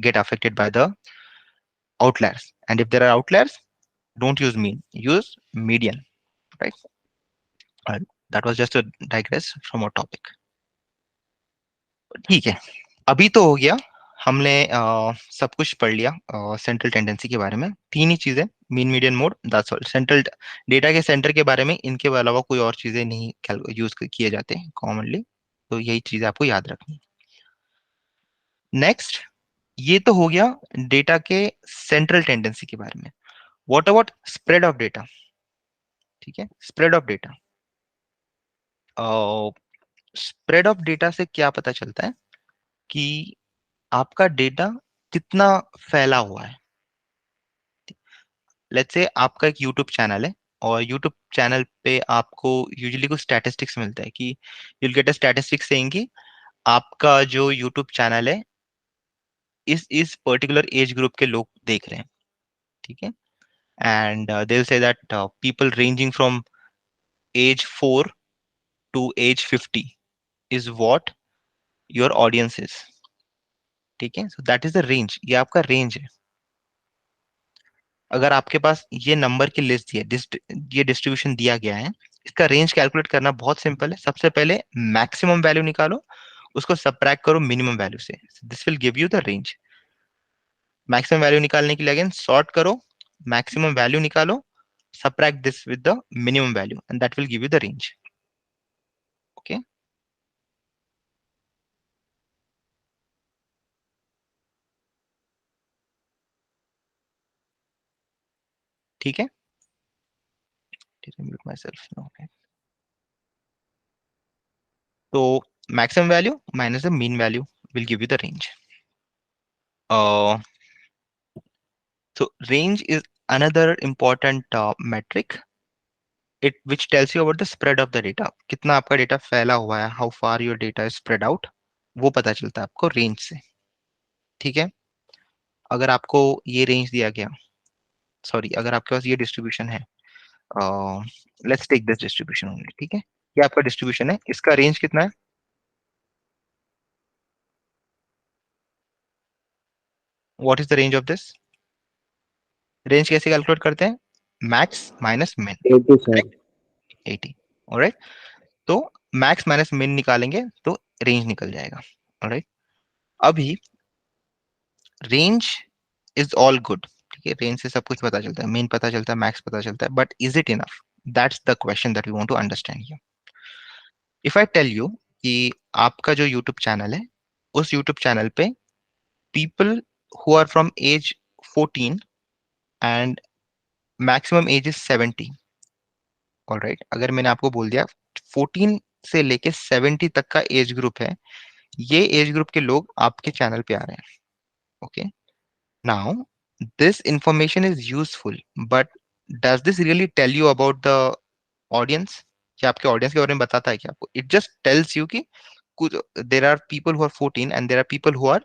get affected by the outliers? And if there are outliers, don't use mean, use median, right? And that was just a digress from our topic. ठीक है, अभी तो हो गया, हमने सब कुछ पढ़ लिया सेंट्रल टेंडेंसी के बारे में। तीन ही चीजें, mean median mode, that's all. Central data के सेंटर के बारे में इनके अलावा कोई और चीजें नहीं यूज किए जाते कॉमनली, तो यही चीजें आपको याद रखनी। नेक्स्ट, ये तो हो गया डेटा के सेंट्रल टेंडेंसी के बारे में। What about spread of data? ठीक है, spread of data, spread of data से क्या पता चलता है कि आपका डेटा कितना फैला हुआ है। लेट्स से आपका एक यूट्यूब चैनल है और यूट्यूब चैनल पे आपको यूजुअली कुछ स्टैटिस्टिक्स मिलता है कि you'll get a statistics saying कि आपका जो यूट्यूब चैनल है इस पर्टिकुलर एज ग्रुप के लोग देख रहे हैं, ठीक है। And they will say that people ranging from age 4 to age 50 is what your audience is, ठीक है। So that is the range, ये आपका रेंज है। अगर आपके पास ये नंबर की लिस्ट है, ये डिस्ट्रीब्यूशन दिया गया है, इसका रेंज कैलकुलेट करना बहुत सिंपल है। सबसे पहले मैक्सिमम वैल्यू निकालो, उसको सबट्रैक्ट करो मिनिमम वैल्यू से, this will give you the range. Maximum value निकालने के लिए अगेन सॉर्ट करो, मैक्सिमम वैल्यू निकालो, subtract this with the minimum value and that will give you the range. Okay, ठीक है। Mute myself now. तो maximum value minus the mean value will give you the range. So range is another important metric, it which tells you about the spread of the data, कितना आपका data फैला हुआ है, how far your data is spread out, वो पता चलता है आपको रेंज से, ठीक है। अगर आपको ये रेंज दिया गया, सॉरी, अगर आपके पास ये डिस्ट्रीब्यूशन है, let's take this distribution only, ठीक है। ये आपका डिस्ट्रीब्यूशन है, इसका रेंज कितना है? What is the range of this? Range कैसे कैलकुलेट करते हैं? मैक्स माइनस मिन,
80 सर।
करेक्ट, 80। ऑलराइट, तो मैक्स माइनस मिन निकालेंगे तो रेंज निकल जाएगा। ऑलराइट, अभी रेंज इज ऑल गुड, ठीक है, रेंज से सब कुछ पता चलता है, मीन पता चलता है, मैक्स पता चलता है, but is it enough? That's the question that we want to understand here. If I tell you कि आपका जो यूट्यूब चैनल है, उस यूट्यूब चैनल पे people who are from age 14 and maximum age is 70। Alright, अगर मैंने आपको बोल दिया 14 से लेके 70 तक का एज ग्रुप है, ये एज ग्रुप के लोग आपके चैनल पे आ रहे हैं, okay. Now, this information is useful, but does this really tell you about the audience? क्या आपके ऑडियंस के बारे में बताता है क्या आपको? It just tells you कि कुछ there are people who are 14 and there are people who are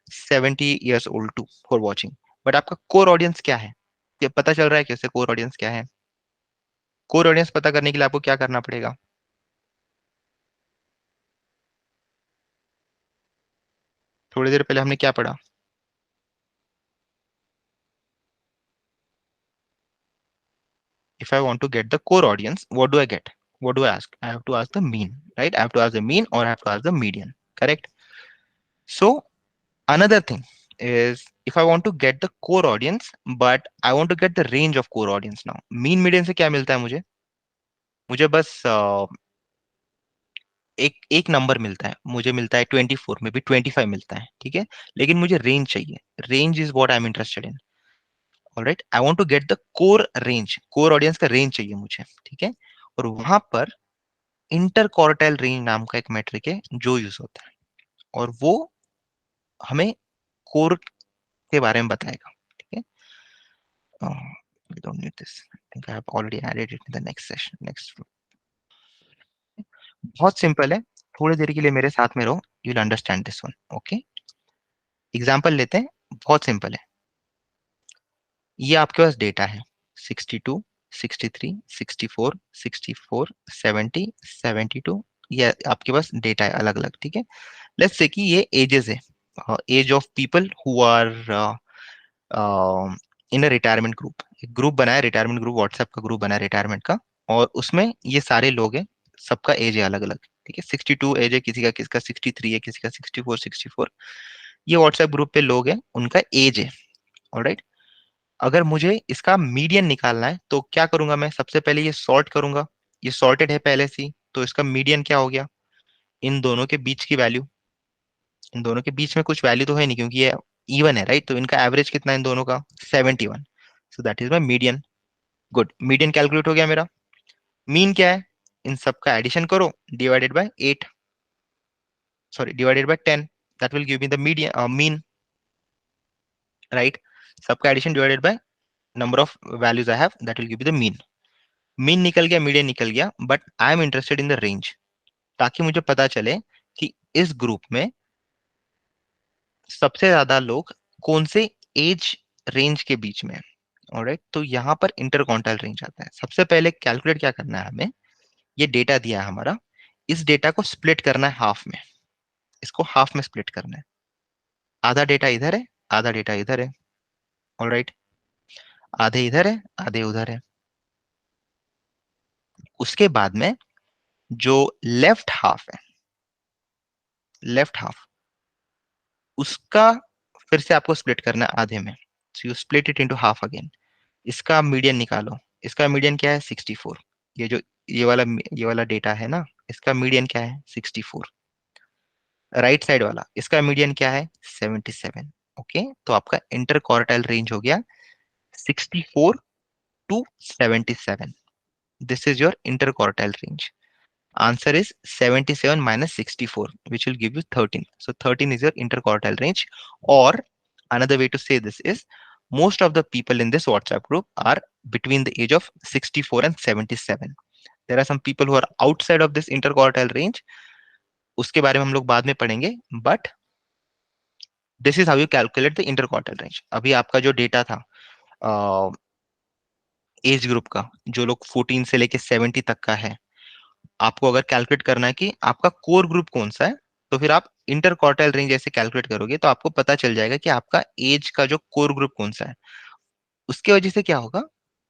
70 years old too who are watching. But आपका core audience क्या है? ये पता चल रहा है कैसे core audience क्या है? core audience पता करने के लिए आपको क्या करना पड़ेगा? थोड़ी देर पहले हमने क्या पढ़ा? If I want to get the core audience, what do I get? What do I ask? I have to ask the mean, right? I have to ask the mean or I have to ask the median, correct? So another thing is if I want to get the core audience, but I want to get the range of core audience now. Mean median से क्या मिलता है मुझे? मुझे बस एक number मिलता है, मुझे मिलता है 24 में भी 25 मिलता है, ठीक है। लेकिन मुझे रेंज चाहिए, range is what I am interested in. Alright, I want to get the core range, core audience का रेंज चाहिए मुझे, ठीक है। और वहां पर इंटर क्वार्टाइल रेंज नाम का एक मेट्रिक है जो यूज होता है, और वो हमें कोर के बारे में बताएगा, ठीक है। We don't need this. I think I have already added it in the next session. Next, बहुत सिंपल है, थोड़ी देर के लिए मेरे साथ में रहो, you'll understand this one. Okay. Example लेते हैं, बहुत सिंपल है। ये आपके पास डेटा है 62, 63, 64, 64, 70, 72। ये आपके पास डेटा है अलग अलग, ठीक है। लेट्स से कि ये एजेस है, age of people who are in a retirement group. एक ग्रुप बनाया रिटायरमेंट ग्रुप, व्हाट्सएप का ग्रुप बना है रिटायरमेंट का, और उसमें ये सारे लोग हैं, सबका एज है अलग अलग, ठीक है। 62 एज है किसी का, किसका 63 है, किसी का 64, 64। ये व्हाट्सएप ग्रुप पे लोग हैं, उनका एज है। ऑलराइट, अगर मुझे इसका मीडियन निकालना है तो क्या करूंगा मैं? सबसे पहले ये सॉर्ट करूंगा, ये सॉर्टेड है पहले से ही, तो इसका मीडियन क्या हो गया? इन दोनों के बीच की वैल्यू। इन दोनों के बीच में कुछ वैल्यू तो है नहीं क्योंकि ये इवन है, राइट? तो इनका एवरेज कितना है इन दोनों का? 71। सो that is my median. Good, median calculate हो गया मेरा। मीन क्या है? इन सबका एडिशन करो, divided by 8, sorry divided by 10, that will give me the median mean, right? सबका addition divided by number of values I have, that will give me the mean. Mean निकल गया, मीडियन निकल गया, but I am interested in the range, ताकि मुझे पता चले कि इस ग्रुप में सबसे ज्यादा लोग कौन से एज रेंज के बीच में है। ऑलराइट, तो यहाँ पर इंटर क्वार्टाइल रेंज आता है। सबसे पहले कैलकुलेट क्या करना है हमें? ये डेटा दिया है हमारा, इस डेटा को स्प्लिट करना है हाफ में, इसको हाफ में स्प्लिट करना है। आधा डेटा इधर है, आधा डेटा इधर है। ऑलराइट, आधे इधर है, आधे उधर है। उसके बाद में जो लेफ्ट हाफ है, लेफ्ट हाफ, उसका फिर से आपको स्प्लिट करना है आधे में। So you split it into half again. इसका मीडियन निकालो। इसका मीडियन क्या है? 64। ये जो ये वाला डेटा है ना, इसका मीडियन क्या है? 64। राइट साइड वाला, इसका मीडियन क्या है? 77। ओके, तो आपका इंटर क्वार्टाइल रेंज हो गया 64 to 77। This is your interquartile range. Answer is 77 minus 64, which will give you 13. So 13 is your interquartile range. Or another way to say this is, most of the people in this WhatsApp group are between the age of 64 and 77. There are some people who are outside of this interquartile range. उसके बारे में हम लोग बाद में पढ़ेंगे, but this is how you calculate the interquartile range. अभी आपका जो डेटा था एज ग्रुप का, जो लोग 14 से लेके 70 तक का है, आपको अगर कैलकुलेट करना है कि आपका कोर ग्रुप कौन सा है, तो फिर आप इंटर क्वार्टाइल रेंज ऐसे कैलकुलेट करोगे तो आपको पता चल जाएगा कि आपका एज का जो कोर ग्रुप कौन सा है। उसके वजह से क्या होगा?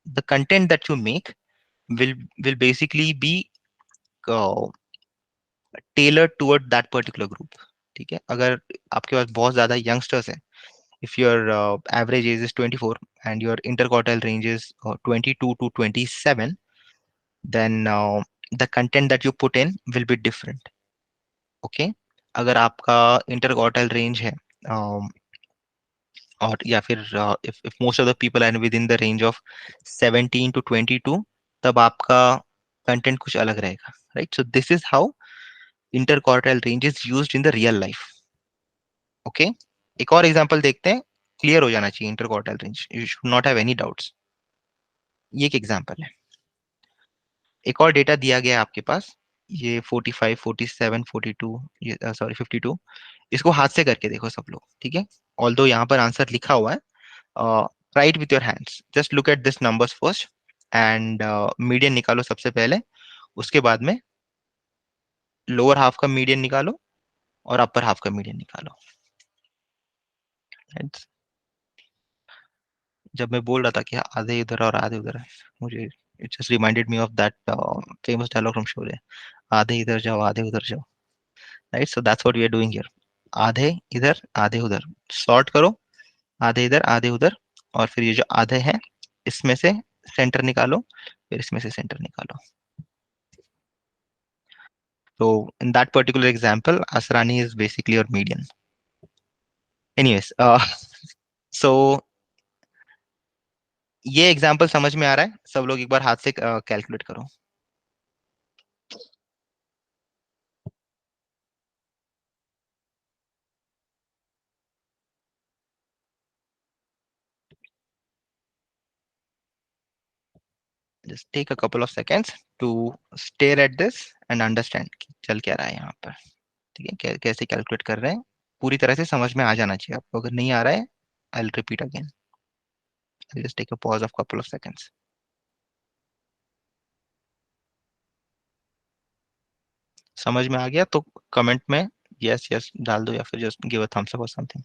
The content that you make will will basically be tailored toward that particular group. ठीक है, अगर आपके पास बहुत ज्यादा यंगस्टर्स हैं, if your average age is 24 and your interquartile range is 22 to 27, then the content that you put in will be different. Okay, अगर आपका interquartile range है और या फिर if most of the people are within the range of 17 to 22, तब आपका content कुछ अलग रहेगा, right? So this is how interquartile range is used in the real life. Okay, एक और एग्जांपल देखते हैं, क्लियर हो जाना चाहिए interquartile range, you should not have any doubts. ये एक एग्जांपल है। एक और डेटा दिया गया है आपके पास, ये 45, 47, 42, ये सॉरी 52। इसको हाथ से करके देखो सब लोग, ठीक है? ऑल्दो यहाँ पर आंसर लिखा हुआ है, right with your hands, just look at this numbers first and median निकालो सबसे पहले। उसके बाद में लोअर हाफ का मीडियन निकालो और अपर हाफ का मीडियन निकालो। Right? जब मैं बोल रहा था कि आधे इधर और आधे उधर, मुझे it just reminded me of that famous dialogue from Sholay, आधे इधर जाओ आधे उधर जाओ। Right, so that's what we are doing here. आधे इधर आधे उधर, सॉर्ट करो, आधे इधर आधे उधर, और फिर ये जो आधे हैं इसमें से सेंटर निकालो, फिर इसमें से सेंटर निकालो। तो in that particular example Asrani is basically your median. Anyways, so ये एग्जांपल समझ में आ रहा है? सब लोग एक बार हाथ से कैलकुलेट करो। Just take a couple of seconds to stare at this and understand चल क्या रहा है यहाँ पर। ठीक है, कैसे कैलकुलेट कर रहे हैं, पूरी तरह से समझ में आ जाना चाहिए आपको। अगर नहीं आ रहा है, I will repeat again, I just take a pause of couple of seconds. समझ में आ गया तो कमेंट में यस यस डाल दो, या फिर just give a thumbs up और something.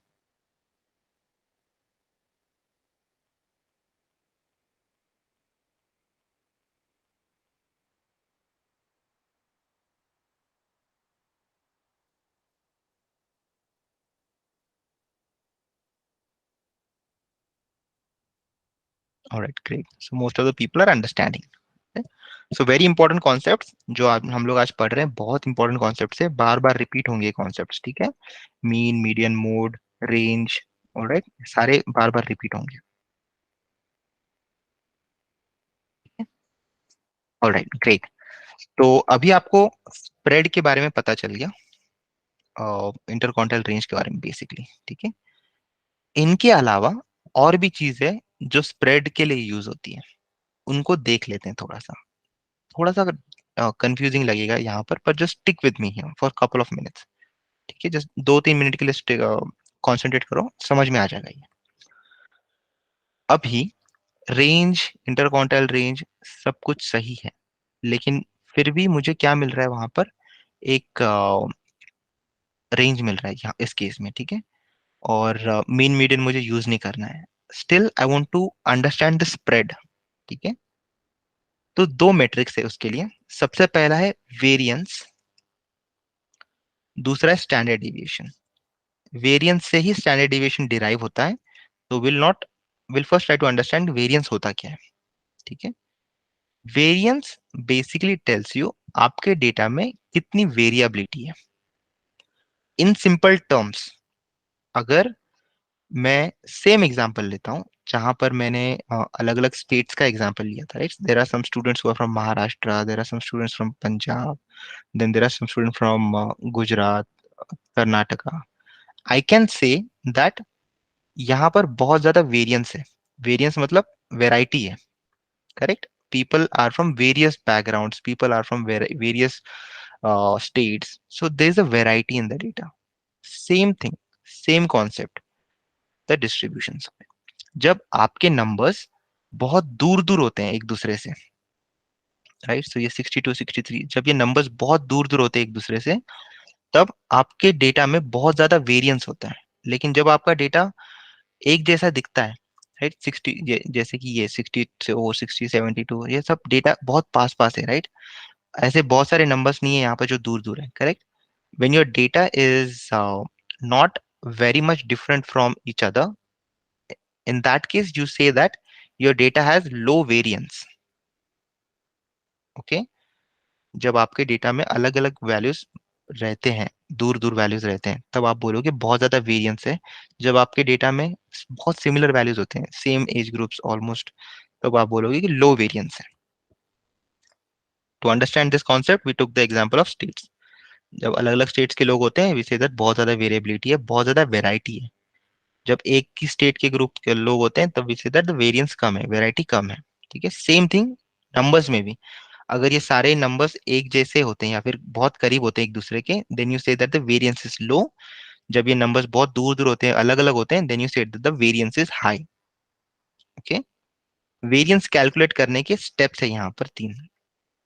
Alright, great, so most of the people are understanding. So very important concepts जो हम लोग आज पढ़ रहे हैं, बहुत इंपॉर्टेंट कॉन्सेप्ट्स है, बार बार रिपीट होंगे कॉन्सेप्ट्स, ठीक है। Mean, median, mode, range, alright, सारे बार बार रिपीट होंगे। Alright, great. तो अभी आपको स्प्रेड के बारे में पता चल गया, इंटरकॉन्टिनेंटल रेंज के बारे में बेसिकली, ठीक है। इनके अलावा और भी चीज है जो स्प्रेड के लिए यूज होती है, उनको देख लेते हैं थोड़ा सा। थोड़ा सा कंफ्यूजिंग लगेगा यहाँ पर just stick with me here for couple of minutes, ठीक है। जस्ट 2-3 मिनट के लिए कॉन्सेंट्रेट करो, समझ में आ जाएगा ये। अभी रेंज, इंटरकॉन्टिनेंटल रेंज, सब कुछ सही है, लेकिन फिर भी मुझे क्या मिल रहा है वहां पर, एक रेंज मिल रहा है यहाँ इस केस में, ठीक है। और मीन, मीडियन मुझे यूज नहीं करना है। Still I want to understand the spread, ठीक है। तो दो मैट्रिक्स है उसके लिए। सबसे पहला है वेरिएंस, दूसरा है स्टैंडर्ड डिविएशन। वेरिएंस से ही स्टैंडर्ड डिविएशन डिराइव होता है, तो will first try to understand variance होता क्या है, ठीक है। वेरिएंस बेसिकली टेल्स यू आपके डेटा में कितनी वेरिएबिलिटी है। इन सिंपल टर्म्स, अगर मैं सेम एग्जांपल लेता हूं, जहां पर मैंने अलग अलग स्टेट्स का एग्जांपल लिया था, right. There are some students who are from Maharashtra, there are some students from Punjab, then there are some student from Gujarat, Karnataka. I can say that यहाँ पर बहुत ज्यादा वेरिएंस है। वेरिएंस मतलब वेराइटी है, correct. People are from various backgrounds, people are from various states, so there's a variety in the data. Same thing, same concept, the distributions। जब आपके numbers बहुत दूर दूर होते हैं एक दूसरे से, राइट, सो ये 62, 63, जब ये नंबर्स बहुत दूर दूर होते हैं एक दूसरे से, तब आपके डेटा में बहुत ज्यादा वेरिएंस होता है। लेकिन जब आपका डेटा एक जैसा दिखता है, राइट, 60, जैसे कि ये 60 से ओ 60, 72, ये सब डेटा बहुत पास पास है, राइट। ऐसे बहुत सारे नंबर्स नहीं है यहाँ पर जो दूर दूर है, correct. when your data is not very much different from each other, in that case you say that your data has low variance, okay। जब आपके डेटा में अलग अलग वैल्यूज रहते हैं, दूर दूर वैल्यूज रहते हैं, तब आप बोलोगे बहुत ज्यादा वेरिएंस है। जब आपके डेटा में बहुत सिमिलर वैल्यूज होते हैं, सेम एज ग्रुप्स ऑलमोस्ट, तब आप बोलोगे कि लो वेरिएंस है। To understand this concept we took the example of states. जब अलग अलग स्टेट्स के लोग होते हैं, वी से दैट बहुत ज्यादा वेरिएबिलिटी है, बहुत ज्यादा वेराइटी है। जब एक ही स्टेट के ग्रुप के लोग होते हैं, तब वी से दैट द वेरिएंस कम है, वेराइटी कम है, ठीक है। सेम थिंग नंबर्स में भी, अगर ये सारे नंबर्स एक जैसे होते हैं या फिर बहुत करीब होते हैं एक दूसरे के, then you say that the variance is low. जब ये नंबर्स बहुत दूर दूर होते हैं, अलग अलग होते हैं, then you say that the variance is high, okay. Variance calculate करने के स्टेप्स है यहाँ पर 3,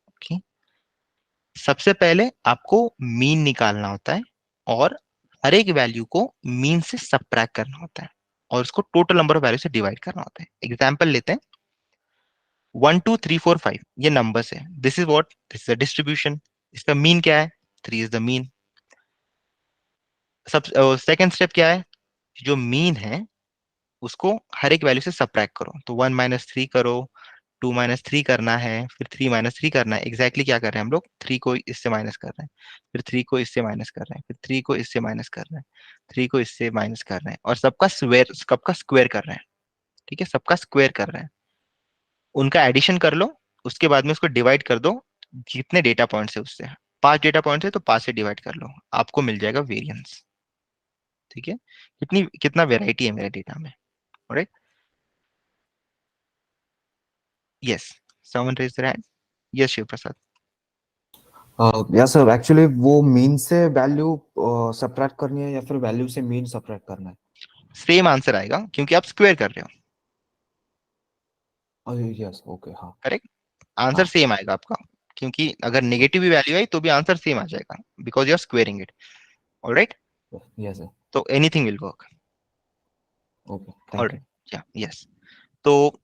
ओके। सबसे पहले आपको मीन निकालना होता है, और हर एक वैल्यू को मीन से सबट्रैक्ट करना होता है, और उसको टोटल नंबर ऑफ वैल्यू से डिवाइड करना होता है। एग्जाम्पल लेते हैं, 1 2 3 4 5 ये नंबर्स है, दिस इज अ डिस्ट्रीब्यूशन। इसका मीन क्या है? 3 इज द मीन। सब सेकेंड स्टेप क्या है? जो मीन है उसको हर एक वैल्यू से सबट्रैक्ट करो, तो 1 - 3 करो, 2 - 3 करना है, फिर 3 - 3 करना है। एग्जैक्टली क्या कर रहे हैं हम लोग? 3 को इससे माइनस कर रहे हैं, फिर 3 को इससे माइनस कर रहे हैं, फिर 3 को इससे माइनस कर रहे हैं, 3 को इससे माइनस कर रहे हैं, और सबका स्क्वायर कर रहे हैं, ठीक है। सबका स्क्वायर कर रहे हैं, उनका एडिशन कर लो, उसके बाद में उसको डिवाइड कर दो। जितने डेटा पॉइंट्स है उससे, 5 डेटा पॉइंट्स है तो 5 से डिवाइड कर लो, आपको मिल जाएगा वेरिएंस, ठीक है। कितना वेराइटी है मेरे डेटा में, right. Yes, someone raise their hand. Yes Shiv Prasad.
Yeah sir, actually वो मीन से वैल्यू सब्ट्रैक्ट करनी है या फिर वैल्यू से मीन सब्ट्रैक्ट करना है?
सेम आंसर आएगा क्योंकि आप स्क्वायर कर रहे हो।
यस, ओके, हाँ।
करेक्ट, आंसर
हाँ।
सेम आएगा आपका, क्योंकि अगर नेगेटिव भी वैल्यू आई तो भी आंसर सेम आ जाएगा, because you are squaring it. Alright,
yes sir.
तो anything will work.
Okay, thank you.
Alright, yeah yes. तो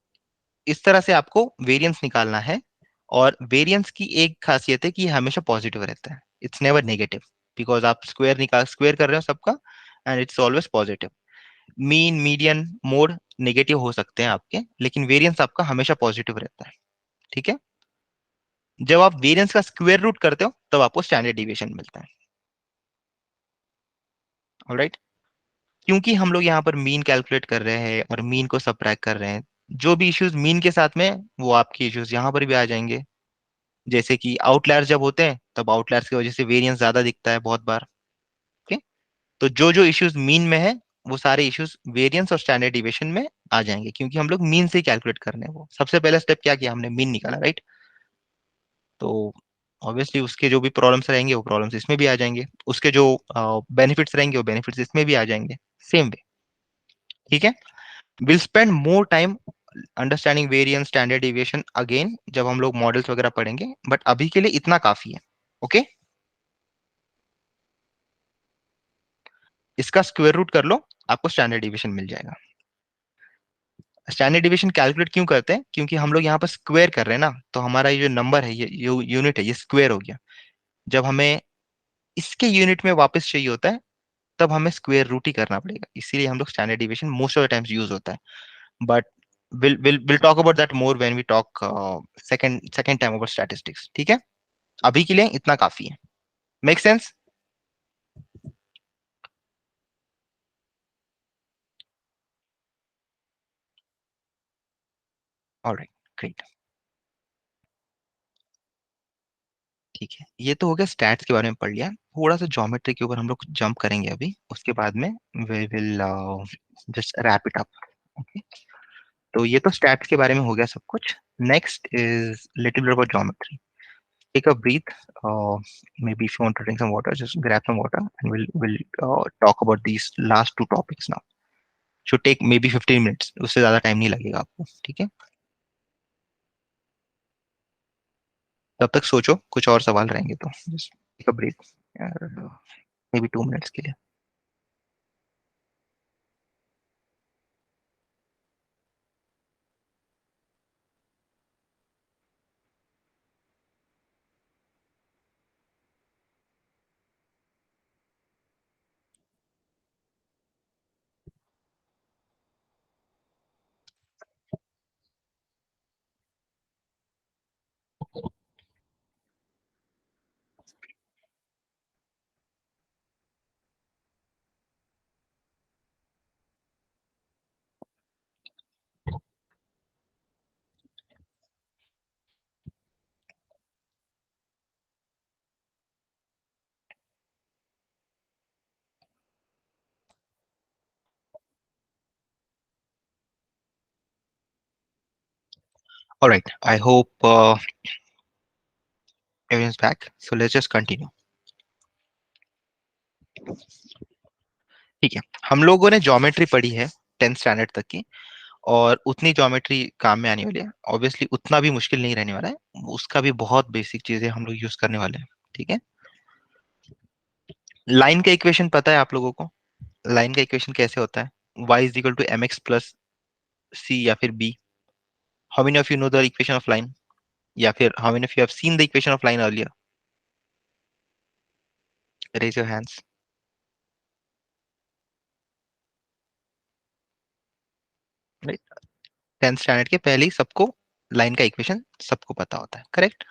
इस तरह से आपको वेरिएंस निकालना है, और वेरिएंस की एक खासियत है कि ये हमेशा पॉजिटिव रहता है, इट्स नेवर नेगेटिव, बिकॉज आप स्क्वायर कर रहे हो सबका, and it's always positive. Mean, median, mode negative हो सकते हैं आपके, लेकिन वेरिएंस आपका हमेशा पॉजिटिव रहता है। ठीक है, जब आप वेरिएंस का स्क्वायर रूट करते हो तब आपको स्टैंडर्ड डिविएशन मिलता है। ऑलराइट, क्योंकि हम लोग यहाँ पर मीन कैलकुलेट कर रहे हैं और मीन को सबट्रैक्ट कर रहे हैं, जो भी इश्यूज मीन के साथ में, वो आपके इश्यूज यहाँ पर भी आ जाएंगे। जैसे कि आउटलायर्स जब होते हैं तब आउटलायर्स की वजह से वेरिएंस ज्यादा दिखता है बहुत बार। ओके, तो जो जो इश्यूज मीन में है वो सारे इश्यूज वेरिएंस और स्टैंडर्ड डिविएशन में आ जाएंगे, क्योंकि हम लोग मीन से ही कैलकुलेट करने हैं। वो सबसे पहला स्टेप क्या किया हमने, मीन निकाला, राइट। तो ऑब्वियसली उसके जो भी प्रॉब्लम्स रहेंगे वो प्रॉब्लम्स इसमें भी आ जाएंगे, उसके जो बेनिफिट्स रहेंगे वो बेनिफिट्स इसमें भी आ जाएंगे, सेम वे। ठीक है, will spend more time understanding variance standard deviation again जब हम लोग मॉडल्स वगैरह पढ़ेंगे, बट अभी के लिए इतना काफी है। ओके, इसका स्क्वायर रूट कर लो, आपको स्टैंडर्ड डिविएशन मिल जाएगा। स्टैंडर्ड डिविएशन कैलकुलेट क्यों करते हैं, क्योंकि हम लोग यहाँ पर स्क्वायर कर रहे हैं ना, तो हमारा ये जो नंबर है, ये यूनिट है, ये स्क्वायर हो गया। जब हमें इसके यूनिट में वापस चाहिए होता है तब हमें स्क्वायर रूट ही करना पड़ेगा, इसीलिए हम लोग standard deviation most of the times use होता है। But will talk about that more when we talk second time about statistics. ठीक है, अभी के लिए इतना काफी है। Make sense? Alright, great. ठीक है, ये तो हो गया स्टैट्स के बारे में पढ़ लिया। थोड़ा सा ज्योमेट्री के ऊपर हम लोग जंप करेंगे अभी, उसके बाद में we will just wrap it up. Okay, तो ये तो स्टैट्स के बारे में हो गया सब कुछ। Next is little bit about geometry. Take a breath, maybe if you want to drink some water, just grab some water and we'll talk about these last two topics now. Should take maybe 15 minutes, उससे ज्यादा time नहीं लगेगा आपको। ठीक है, तब तक सोचो, कुछ और सवाल रहेंगे तो just take a breath, maybe 2 minutes के लिए। All right, I hope everyone's back. So let's just continue. ठीक है, हम लोगों ने ज्योमेट्री पढ़ी है 10th स्टैंडर्ड तक की, और उतनी ज्योमेट्री काम में आने वाली है। ऑब्वियसली उतना भी मुश्किल नहीं रहने वाला है, उसका भी बहुत बेसिक चीजें हम लोग यूज करने वाले हैं। ठीक है, लाइन का इक्वेशन पता है आप लोगों को? लाइन का इक्वेशन कैसे होता है? y is equal to m x plus c या फिर b। How many of you know the equation of line, या फिर how many of you have seen the equation of line earlier? Raise your hands. 10th standard के पहले ही सबको line का equation सबको पता होता है, करेक्ट?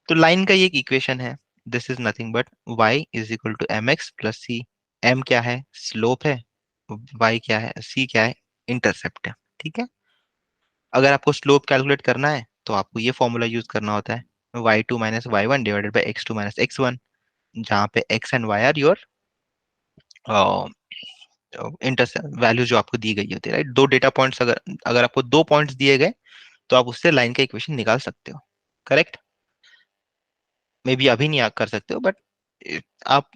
तो लाइन का ये एक इक्वेशन है, this is nothing but y is equal to m x plus c. M क्या है? स्लोप है। y क्या है? c क्या है? इंटरसेप्ट है। ठीक है, अगर आपको स्लोप कैलकुलेट करना है तो आपको ये फॉर्मूला यूज करना होता है, y2 minus y1 divided by x2 minus x1, जहाँ पे x and y are your intercept value जो आपको दी गई होती है, राइट। दो डेटा पॉइंट्स, अगर अगर आपको दो पॉइंट्स दिए गए तो आप उससे लाइन का इक्वेशन निकाल सकते हो, करेक्ट? मे बी अभी नहीं आप कर सकते हो, बट आप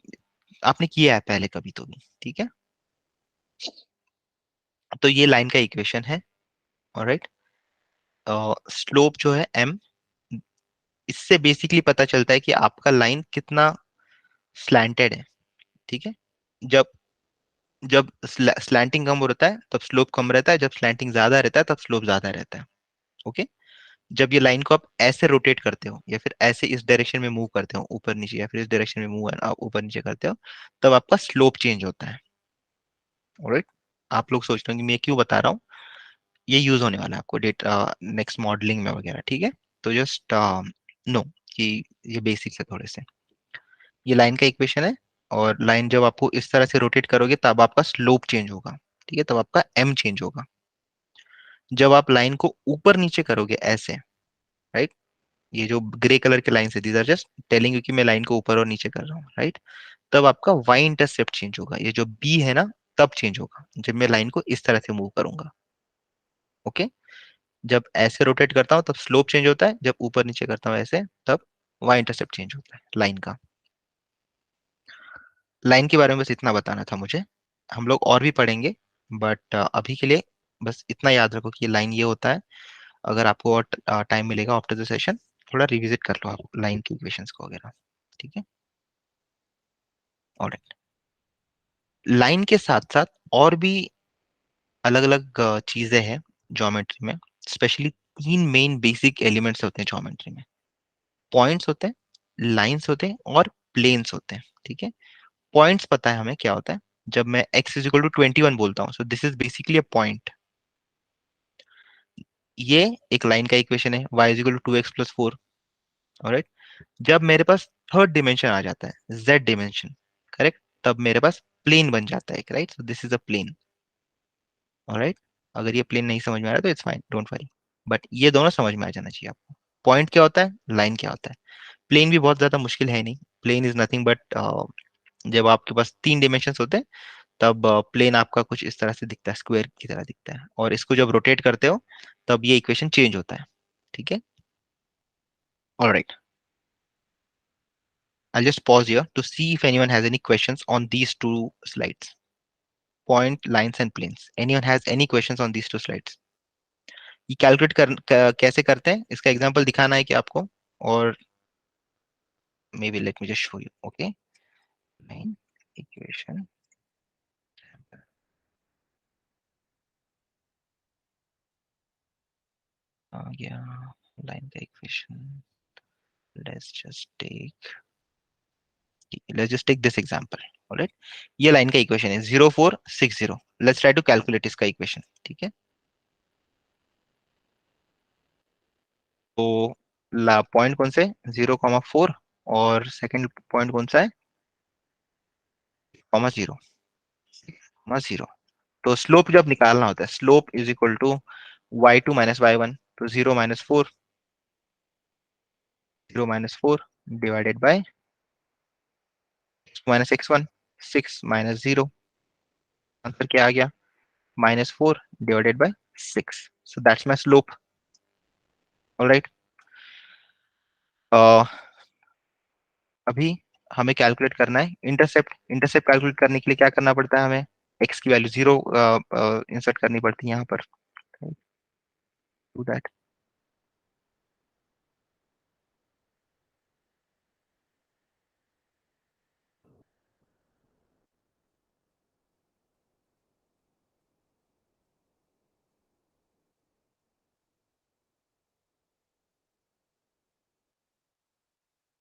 आपने किया है पहले कभी तो भी, ठीक है। तो ये लाइन का इक्वेशन है, ऑलराइट। स्लोप जो है m, इससे बेसिकली पता चलता है कि आपका लाइन कितना स्लैंटेड है, ठीक है। जब जब स्लैंटिंग कम होता है तब स्लोप कम रहता है, जब स्लैंटिंग ज्यादा रहता है तब स्लोप ज्यादा रहता है, ओके। जब ये लाइन को आप ऐसे रोटेट करते हो या फिर ऐसे इस डायरेक्शन में मूव करते हो ऊपर नीचे, या फिर इस डायरेक्शन में मूव आप ऊपर नीचे करते हो, तब आपका स्लोप चेंज होता है, ऑलराइट। आप लोग सोच रहे हो कि मैं क्यों बता रहा हूँ, ये यूज होने वाला है आपको डेटा नेक्स्ट मॉडलिंग में वगैरह, ठीक है। तो जस्ट नो कि ये बेसिक्स है थोड़े से। ये लाइन का इक्वेशन है, और लाइन जब आपको इस तरह से रोटेट करोगे तब आपका स्लोप चेंज होगा, ठीक है, तब आपका एम चेंज होगा। जब आप लाइन को ऊपर नीचे करोगे ऐसे, राइट, ये जो ग्रे कलर के लाइन है these are just telling you कि मैं लाइन को ऊपर और नीचे कर रहा हूँ, राइट। तब आपका वाई इंटरसेप्ट चेंज होगा, ये जो बी है ना, तब चेंज होगा जब मैं लाइन को इस तरह से मूव करूंगा, ओके। जब ऐसे रोटेट करता हूँ तब स्लोप चेंज होता है, जब ऊपर नीचे करता हूँ ऐसे तब वाई इंटरसेप्ट चेंज होता है लाइन का। लाइन के बारे में बस इतना बताना था मुझे, हम लोग और भी पढ़ेंगे, बट अभी के लिए बस इतना याद रखो कि लाइन ये होता है। अगर आपको और टाइम मिलेगा आफ्टर द सेशन, थोड़ा रिविजिट कर लो आप लाइन की इक्वेशंस को वगैरह, ठीक है। ऑलराइट, लाइन के साथ साथ और भी अलग अलग चीजें हैं ज्योमेट्री में। स्पेशली तीन मेन बेसिक एलिमेंट्स होते हैं ज्योमेट्री में। पॉइंट्स होते हैं, लाइंस होते हैं, और प्लेन्स होते हैं, ठीक है। पॉइंट्स पता है हमें क्या होता है। जब मैं x इज इक्वल टू 21 बोलता हूँ, so this is basically a point. ये एक लाइन का इक्वेशन है, y is equal to 2x+4, alright. जब मेरे पास थर्ड डिमेंशन आ जाता है, z डिमेंशन, करेक्ट, तब मेरे पास प्लेन बन जाता है, right. So this is a plane, alright. अगर ये प्लेन नहीं समझ में आ रहा तो it's fine, don't worry, but ये दोनों समझ में आ जाना चाहिए आपको। पॉइंट क्या होता है, लाइन क्या होता है। प्लेन भी बहुत ज्यादा मुश्किल है नहीं। प्लेन इज नथिंग बट, जब आपके पास तीन डिमेंशंस होते हैं तब प्लेन आपका कुछ इस तरह से दिखता है, स्क्वायर की तरह दिखता है, और इसको जब रोटेट करते हो तब ये इक्वेशन चेंज होता है, ठीक है। Alright, I'll just pause here to see if anyone has any questions on these two slides. Point, lines and planes. Anyone has any questions on these two slides? ये calculate कैसे करते हैं, इसका example दिखाना है कि आपको, और maybe let me just show you, okay. Line equation आ गया, लाइन का equation. Let's just take let's just take this example, alright। ये लाइन का इक्वेशन है 0460। लेट्स ट्राई टू कैलकुलेट इसका इक्वेशन, ठीक है। तो ला पॉइंट कौन से, 0,4, और सेकंड पॉइंट कौन सा है, 0,0, 0। तो स्लोप जब निकालना होता है, slope is equal to y2 - y1, तो 0 - 4, 0 - 4 divided by x - x1, 6 - 0। Answer क्या आ गया, -4 divided by 6। So that's my slope, alright. अभी हमें कैलकुलेट करना है इंटरसेप्ट। इंटरसेप्ट कैलकुलेट करने के लिए क्या करना पड़ता है हमें, एक्स की वैल्यू 0 इंसर्ट करनी पड़ती है यहाँ पर, do that.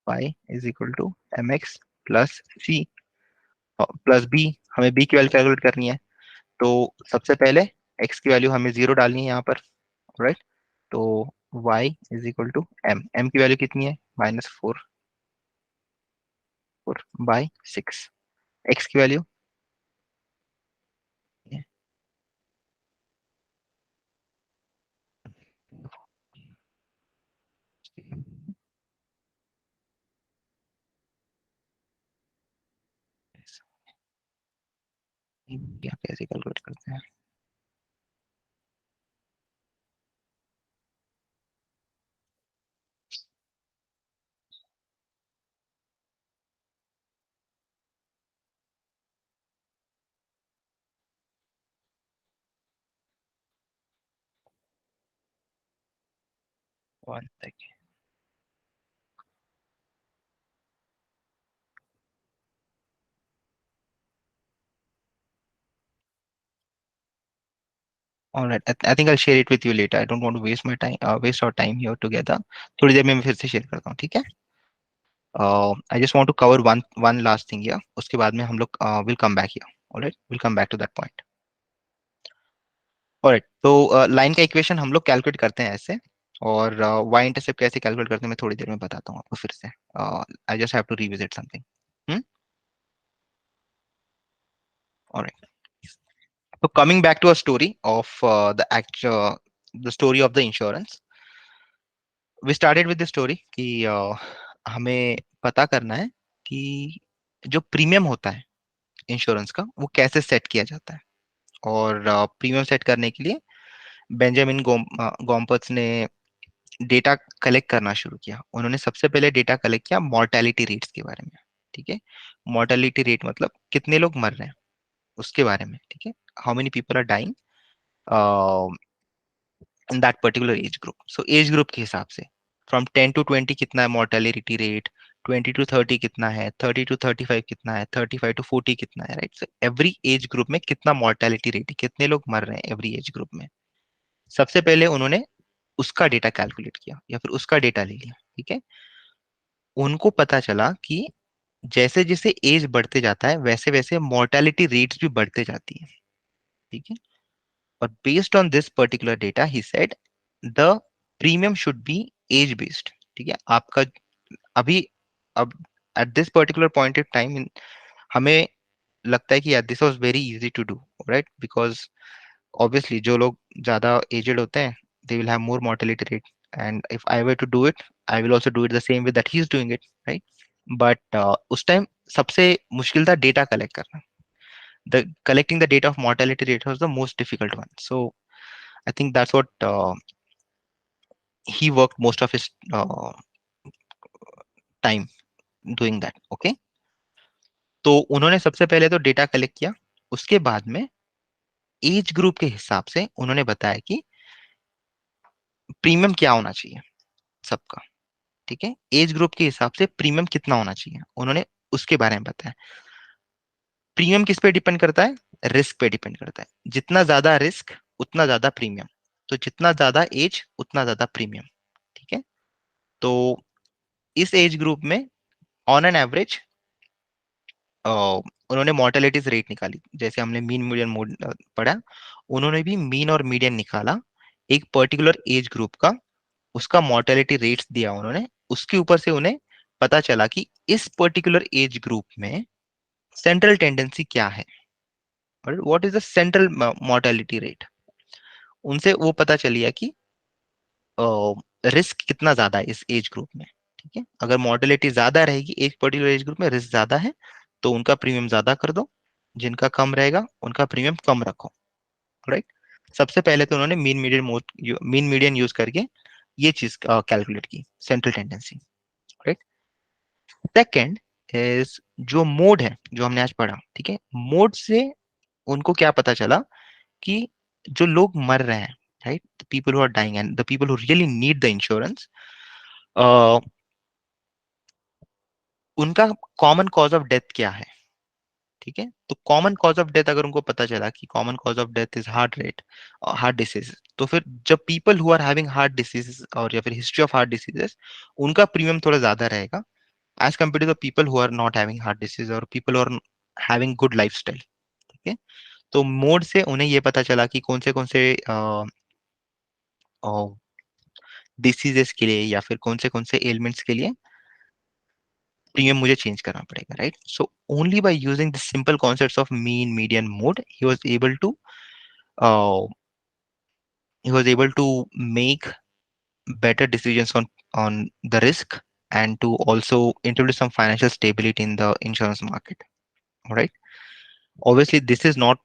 y is equal to mx plus c plus b। हमें b की वैल्यू कैलकुलेट करनी है, तो सबसे पहले x की वैल्यू हमें 0 डालनी है यहाँ पर, राइट। तो y is equal to m की वैल्यू कितनी है, -4 बाई 6। x की वैल्यू, क्या कैसे कैलकुलेट करते हैं, One second. All right. I think I'll share it with you later. I don't want to waste my time, waste our time here together. थोड़ी देर में मैं फिर से शेयर करता हूँ, ठीक है? I just want to cover one last thing here. उसके बाद में हम लोग will come back here. All right. We'll come back to that point. All right. तो लाइन का इक्वेशन हम लोग कैलकुलेट करते हैं ऐसे, और y इंटरसेप्ट कैसे कैलकुलेट करते हैं मैं थोड़ी देर में बताता हूँ आपको फिर से. I just have to revisit something. All right. So coming back to a story of the story of the insurance. We started with the story कि हमें पता करना है कि जो प्रीमियम होता है इंश्योरेंस का वो कैसे सेट किया जाता है, और प्रीमियम सेट करने के लिए बेंजामिन गोम्पर्ट्स ने डेटा कलेक्ट करना शुरू किया. उन्होंने सबसे पहले डेटा कलेक्ट किया मॉर्टेलिटी रेट्स के बारे में. ठीक है, मॉर्टेलिटी रेट मतलब कितने लोग मर रहे हैं उसके बारे में. ठीक है, how many people are dying in that particular age group. So age group के हिसाब से फ्रॉम 10 to 20 कितना है मॉर्टेलिटी रेट, 20 to 30 कितना है, 30 to 35 कितना है, 35 to 40 कितना है. Right, so every age group में कितना मॉर्टेलिटी रेट है, कितने लोग मर रहे हैं एवरी एज ग्रुप में. सबसे पहले उन्होंने उसका डेटा कैलकुलेट किया या फिर उसका डेटा ले लिया. ठीक है, उनको पता चला कि जैसे जैसे एज बढ़ते जाता है वैसे वैसे मॉर्टेलिटी रेट्स भी बढ़ते जाती है. ठीक है, और based on this particular data he said the premium should be age based. ठीक है, आपका अभी अब at this particular point of time हमें लगता है कि यार this was very easy to do, right, because obviously जो लोग ज्यादा एजेड होते हैं they will have more mortality rate, and if I were to do it I will also do it the same way that he is doing it, right? But उस time सबसे मुश्किल था data collect करना. The collecting the data of mortality rate was the most difficult one. So I think that's what he worked most of his time doing that. Okay, तो उन्होंने सबसे पहले तो डेटा कलेक्ट किया. उसके बाद में एज ग्रुप के हिसाब से उन्होंने बताया कि प्रीमियम क्या होना चाहिए सबका. ठीक है, एज ग्रुप के हिसाब से प्रीमियम कितना होना चाहिए उन्होंने उसके बारे में बताया. प्रीमियम किस पे डिपेंड करता है, रिस्क पे डिपेंड करता है. जितना ज्यादा रिस्क उतना ज्यादा प्रीमियम, तो जितना ज्यादा एज उतना ज्यादा प्रीमियम. ठीक है, तो इस एज ग्रुप में ऑन एन एवरेज उन्होंने मोर्टेलिटीज रेट निकाली. जैसे हमने मीन मीडियन मोड पढ़ा, उन्होंने भी मीन और मीडियन निकाला एक पर्टिकुलर एज ग्रुप का. उसका मोर्टेलिटी रेट्स दिया उन्होंने. उसके ऊपर से उन्हें पता चला कि इस पर्टिकुलर एज ग्रुप में सेंट्रल टेंडेंसी क्या है, what is the central mortality rate. उनसे वो पता चलिए कि रिस्क कितना ज्यादा है इस एज ग्रुप में. ठीक है, अगर मोर्टेलिटी ज्यादा रहेगी एक पर्टिकुलर एज ग्रुप में, रिस्क ज्यादा है, तो उनका प्रीमियम ज्यादा कर दो. जिनका कम रहेगा उनका प्रीमियम कम रखो. राइट, सबसे पहले तो उन्होंने मीन मीडियन यूज करके ये चीज कैलकुलेट की, central tendency. Right, second is जो मोड है जो हमने आज पढ़ा. ठीक है, मोड से उनको क्या पता चला कि जो लोग मर रहे हैं, right, the people who are dying and the people who really need the insurance, उनका कॉमन कॉज ऑफ डेथ क्या है. ठीक है, तो कॉमन कॉज ऑफ डेथ अगर उनको पता चला कि common cause of death is heart disease, तो फिर जब people who are having heart diseases और या फिर हिस्ट्री ऑफ हार्ट डिसीजेस, उनका प्रीमियम थोड़ा ज्यादा रहेगा as compared to the people who are not having heart disease और people are having good lifestyle. ठीक है, तो मोड से उन्हें ये पता चला कि कौन से डिसीजेस के लिए या फिर कौन से एलिमेंट्स के लिए प्रीमियम मुझे चेंज करना पड़ेगा. Right, so only by using the simple concepts of mean median mode he was able to make better decisions on the risk and to also introduce some financial stability in the insurance market. All right, obviously this is not,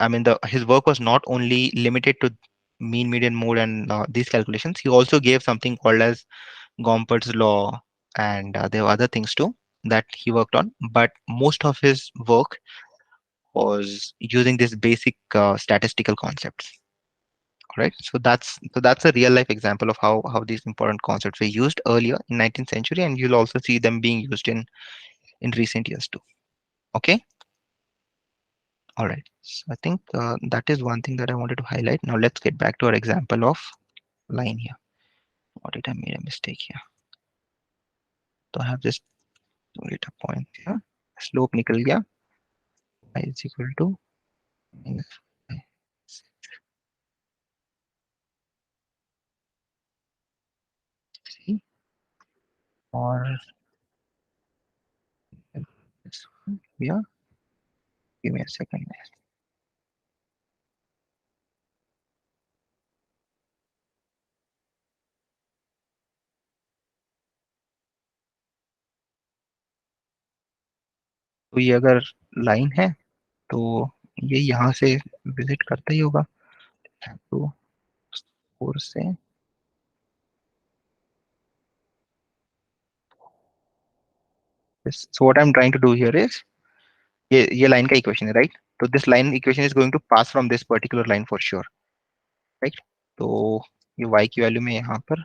I mean, his work was not only limited to mean median mode and these calculations. He also gave something called as Gompert's law, and there were other things too that he worked on, but most of his work was using these basic statistical concepts. Right, so that's a real life example of how these important concepts were used earlier in 19th century, and you'll also see them being used in recent years too. Okay, all right, so I think that is one thing that I wanted to highlight. Now let's get back to our example of line here. Or did I made a mistake here? So I have this data point here, slope निकल गया, y is equal to minus y. See, or this one here, give me a second. तो ये अगर line है तो ये यहाँ से विजिट करता ही होगा, तो 4 से so what I'm trying to do here is ये लाइन का इक्वेशन है, राइट? तो this line equation is going to pass from this particular line for sure, right? तो ये y की वैल्यू में यहाँ पर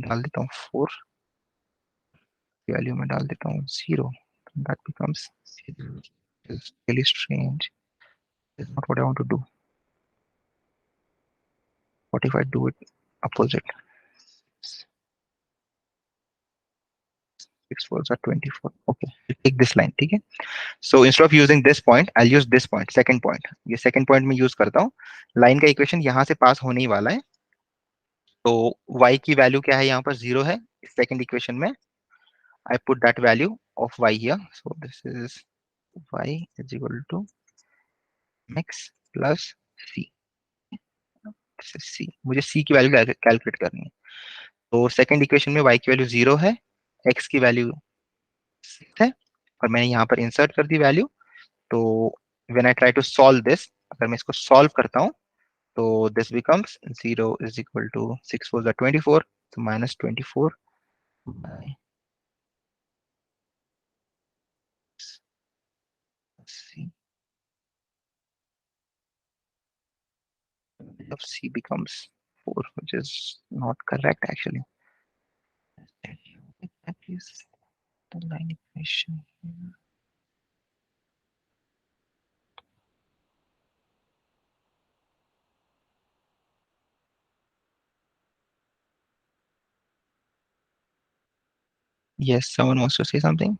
डाल देता हूँ 4 की वैल्यू में डाल देता हूँ 0, that becomes is really strange. It's not what I want to do. What if I do it opposite? 6 4s are 24. Okay, take this line, ठीक है? So instead of using this point, I'll use this point, second point. ये second point में use करता हूँ. Line का equation यहाँ से pass होने ही वाला है. तो y की वैल्यू क्या है यहाँ पर 0 है. Second equation में I put that value of y here. So this is y is equal to mx plus c. This is c. मुझे c की वैल्यू कैलकुलेट करनी है. तो सेकंड इक्वेशन में y की वैल्यू 0 है, x की वैल्यू 6 है, और मैंने यहाँ पर इंसर्ट कर दी वैल्यू. तो when I try to solve this, अगर मैं इसको सॉल्व करता हूँ तो this becomes 0 is equal to 6 4 24, तो minus 24 by c of c becomes 4, which is not correct actually. That is the line equation here. Yes, someone wants to say something.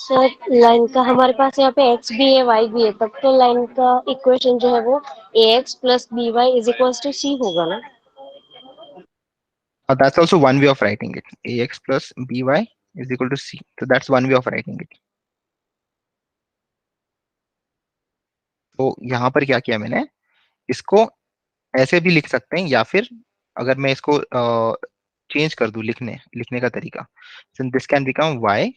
Sir line का हमारे पास यहाँ पे x भी है y भी है, तब तो लाइन का इक्वेशन जो है वो ax plus by is equal to c होगा ना?
That's also one way of writing it. Ax plus by is equal to c. So that's one way of writing it. तो यहाँ पर क्या किया मैंने, इसको ऐसे भी लिख सकते हैं, या फिर अगर मैं इसको चेंज कर दूं लिखने का तरीका, so this can become y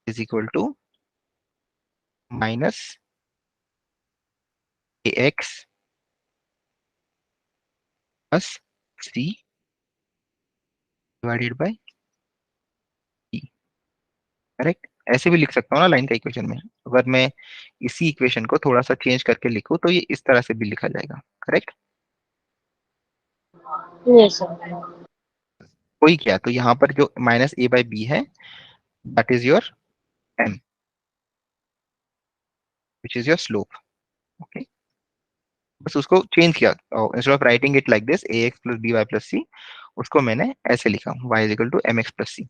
is equal to minus ax plus c divided by e. Correct? ऐसे भी लिख सकता हूँ ना लाइन का इक्वेशन में. अगर मैं इसी इक्वेशन को थोड़ा सा चेंज करके लिखूं तो ये इस तरह से भी लिखा जाएगा. करेक्ट?
Yes sir.
कोई क्या, तो यहाँ पर जो माइनस ए बाई बी है, that is your m, which is your slope. Okay, बस उसको चेंज किया. Instead of writing it like this ax plus by plus c, उसको मैंने ऐसे लिखा y is equal to mx plus c.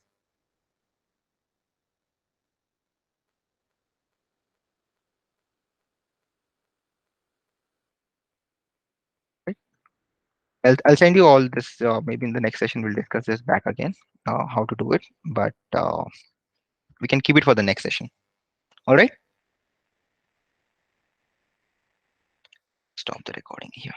I'll send you all this. Maybe in the next session we'll discuss this back again, how to do it. But we can keep it for the next session. All right. Stop the recording here.